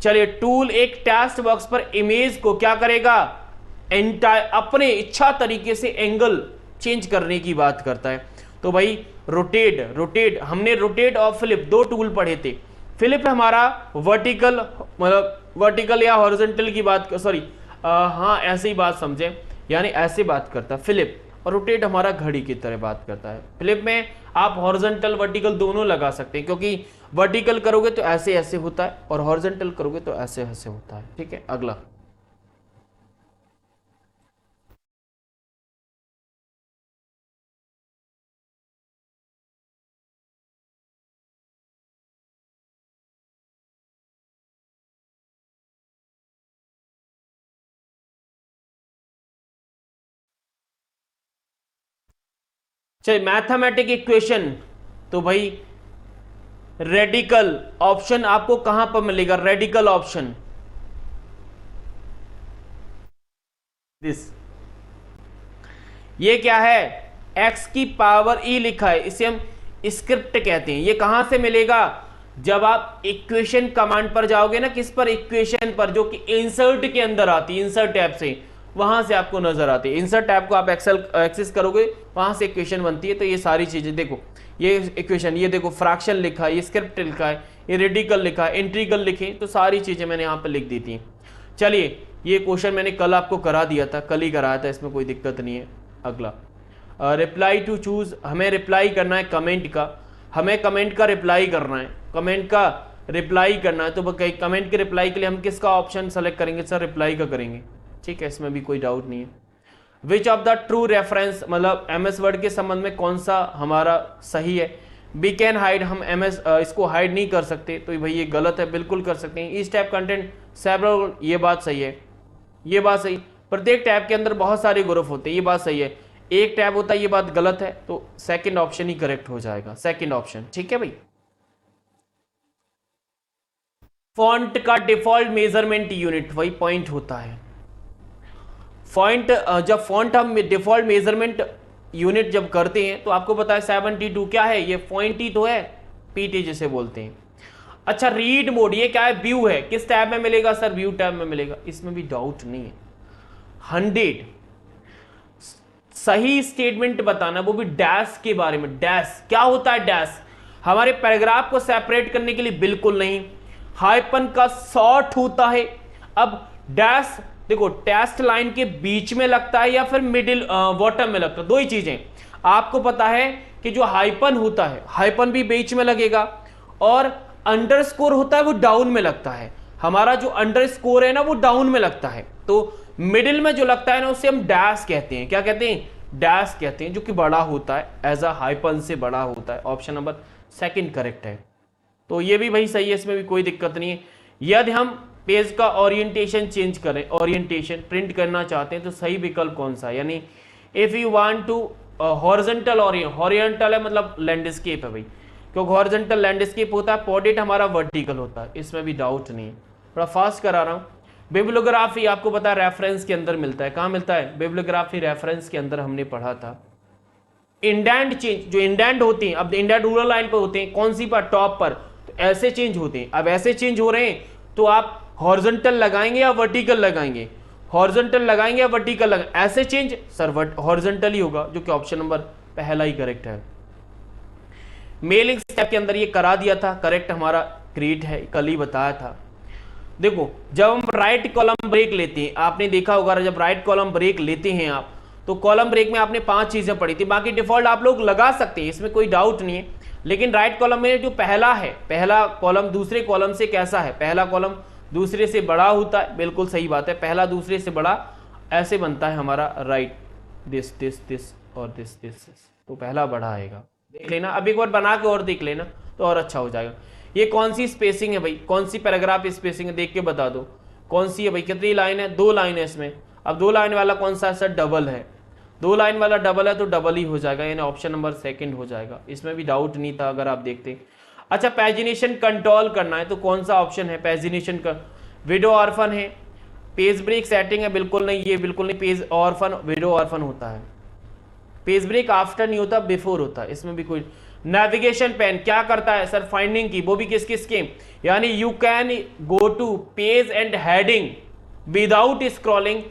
चलिए टूल एक टेक्स्ट बॉक्स पर इमेज को क्या करेगा? अपने इच्छा तरीके से एंगल चेंज करने की बात करता है। तो भाई रोटेट हमने रोटेट और फ्लिप दो टूल पढ़े थे। फ्लिप हमारा वर्टिकल, मतलब वर्टिकल या हॉरिजॉन्टल की बात, सॉरी हाँ ऐसे ही बात समझे, यानी ऐसे बात करता है फ्लिप, और रोटेट हमारा घड़ी की तरह बात करता है। फ्लिप में आप हॉरिजॉन्टल वर्टिकल दोनों लगा सकते हैं, क्योंकि वर्टिकल करोगे तो ऐसे ऐसे होता है और हॉरिजॉन्टल करोगे तो ऐसे ऐसे होता है। ठीक है, अगला चलिए मैथमेटिक इक्वेशन, तो भाई रेडिकल ऑप्शन आपको कहां पर मिलेगा? रेडिकल ऑप्शन दिस, ये क्या है? x की पावर e लिखा है, इसे हम स्क्रिप्ट कहते हैं। ये कहां से मिलेगा? जब आप इक्वेशन कमांड पर जाओगे ना, किस पर? इक्वेशन पर, जो कि इंसर्ट के अंदर आती है, इंसर्ट टैब से, वहां से आपको नजर आती है। इंसर्ट टैब को आप एक्सेल एक्सेस करोगे, वहां से इक्वेशन बनती है। तो ये सारी चीजें देखो, ये इक्वेशन, ये देखो फ्रैक्शन लिखा है, ये स्क्रिप्ट लिखा है, ये रेडिकल लिखा है, इंटीग्रल लिखे, तो सारी चीजें मैंने यहाँ पर लिख दी थी। चलिए ये क्वेश्चन मैंने कल आपको करा दिया था, कल ही कराया था, इसमें कोई दिक्कत नहीं है। अगला रिप्लाई टू चूज, हमें रिप्लाई करना है कमेंट का, हमें कमेंट का रिप्लाई करना है, कमेंट का रिप्लाई करना है। तो कमेंट के रिप्लाई के लिए हम किसका ऑप्शन सेलेक्ट करेंगे सर? रिप्लाई का करेंगे, ठीक है, इसमें भी कोई डाउट नहीं है। विच ऑफ द ट्रू रेफरेंस, मतलब एमएस वर्ड के संबंध में कौन सा हमारा सही है? वी कैन हाइड, हम एमएस इसको हाइड नहीं कर सकते, तो भाई ये गलत है, बिल्कुल कर सकते हैं। इस टैब कंटेंट सेवरल, ये बात सही है, ये बात सही। प्रत्येक टैब के अंदर बहुत सारे ग्रुप होते हैं, ये बात सही है। एक टैब होता है, ये बात गलत है, तो सेकंड ऑप्शन ही करेक्ट हो जाएगा, सेकंड ऑप्शन, ठीक है भाई। फॉन्ट का डिफॉल्ट मेजरमेंट यूनिट, वही पॉइंट होता है। फॉन्ट जब फॉन्ट हम डिफॉल्ट मेजरमेंट यूनिट जब करते हैं तो आपको पता है 72 क्या है? ये पॉइंट ही तो है, पीटी जिसे बोलते हैं। अच्छा, रीड मोड ये क्या है? व्यू है, किस टैब में मिलेगा सर? व्यू टैब में मिलेगा, इसमें भी डाउट नहीं है। 100 सही स्टेटमेंट बताना, वो भी डैश के बारे में। डैश क्या होता है? डैश हमारे पैराग्राफ को सेपरेट करने के लिए बिल्कुल नहीं, हाइपन का शॉर्ट होता है। अब डैश देखो, टेस्ट लाइन के बीच में लगता है या फिर मिडिल बॉटम में लगता है, दो ही चीजें। आपको पता है कि जो हाइपन होता है, हाइपन भी बीच में लगेगा, और अंडरस्कोर होता है वो डाउन में लगता है। हमारा जो अंडरस्कोर है ना वो डाउन में लगता है, तो मिडिल में जो लगता है ना उसे हम डैश कहते हैं। क्या कहते हैं? डैश कहते हैं, जो कि बड़ा होता है, एज अ हाइपन से बड़ा होता है। ऑप्शन नंबर सेकंड करेक्ट है, तो ये भी भाई सही है, इसमें भी कोई दिक्कत नहीं है। यदि हम पेज का ओरिएंटेशन चेंज करें, ओरिएंटेशन प्रिंट करना चाहते हैं, तो सही विकल्प कौन सा है? यानी if you want to horizontal, horizontal है मतलब लैंडस्केप है भाई, क्योंकि हॉरिजॉन्टल लैंडस्केप होता है, पोर्ट्रेट हमारा वर्टिकल होता है, इसमें भी डाउट नहीं है। थोड़ा फास्ट करा रहा हूँ। बिब्लियोग्राफी आपको पता है रेफरेंस के अंदर मिलता है, कहाँ मिलता है? बिब्लियोग्राफी रेफरेंस के अंदर हमने पढ़ा था। इंडेंट चेंज, जो इंडेंट होती हैं, अब इंडेंट रूलर लाइन पर होते हैं, कौन सी पर? टॉप पर, तो ऐसे चेंज होते हैं। अब ऐसे चेंज हो रहे हैं तो आप हॉरिजॉन्टल लगाएंगे या वर्टिकल लगाएंगे? हॉरिजॉन्टल लगाएंगे या वर्टिकल लगाएंगे? ऐसे चेंज सर हॉरिजॉन्टल ही होगा, जो कि ऑप्शन नंबर पहला ही करेक्ट है। मेलिंग स्टेप के अंदर ये करा दिया था, करेक्ट हमारा क्रिएट है, कल ही बताया था। देखो, जब हम राइट कॉलम ब्रेक लेते हैं, आपने देखा होगा जब राइट कॉलम ब्रेक लेते हैं आप, तो कॉलम ब्रेक में आपने 5 चीजें पढ़ी थी, बाकी डिफॉल्ट आप लोग लगा सकते हैं, इसमें कोई डाउट नहीं है। लेकिन राइट कॉलम में जो पहला है, पहला कॉलम दूसरे कॉलम से कैसा है? पहला कॉलम दूसरे से बड़ा होता है, बिल्कुल सही बात है, पहला दूसरे से बड़ा ऐसे बनता है हमारा राइट, दिस दिस दिस और दिस दिस, तो पहला बड़ा आएगा। देख लेना, अब एक बार बना के और देख लेना तो और अच्छा हो जाएगा। ये कौन सी स्पेसिंग है भाई? कौन सी पैराग्राफ स्पेसिंग है? देख के बता दो कौन सी है भाई। कितनी लाइन है? 2 लाइन है इसमें। अब 2 लाइन वाला कौन सा है सर? डबल है। 2 लाइन वाला डबल है तो डबल ही हो जाएगा, यानी ऑप्शन नंबर सेकंड हो जाएगा, इसमें भी डाउट नहीं था अगर आप देखते। अच्छा, पैजिनेशन कंट्रोल करना है तो कौन सा ऑप्शन है? पैजिनेशन का विडो ऑर्फन है, पेज ब्रेक सेटिंग है, बिल्कुल नहीं, ये बिल्कुल नहीं। पेज ऑर्फन विडो ऑर्फन होता है, पेज ब्रेक आफ्टर नहीं होता, बिफोर होता है, इसमें भी कोई। नेविगेशन पेन क्या करता है सर? फाइंडिंग की, वो भी किस किस के? यानी you can go to page and heading without scrolling,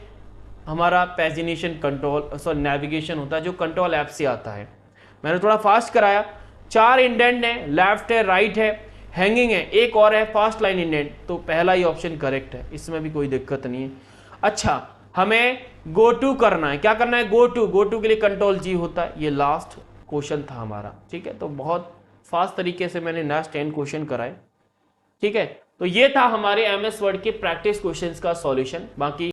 हमारा पैजिनेशन कंट्रोल सॉरी नेविगेशन होता है, जो कंट्रोल ऐप से आता है। मैंने थोड़ा फास्ट कराया। 4 इंडेंट है, लेफ्ट है, राइट है, हैंगिंग है, एक और है फास्ट लाइन इंडेंट, तो पहला ही ऑप्शन करेक्ट है, इसमें भी कोई दिक्कत नहीं है। अच्छा, हमें गो टू करना है, क्या करना है? गो टू के लिए कंट्रोल जी होता है, ये लास्ट क्वेश्चन था हमारा, ठीक है। तो बहुत फास्ट तरीके से मैंने नेक्स्ट 10 क्वेश्चन कराए, ठीक है। तो ये था हमारे एमएस वर्ड के प्रैक्टिस क्वेश्चंस का सॉल्यूशन। बाकी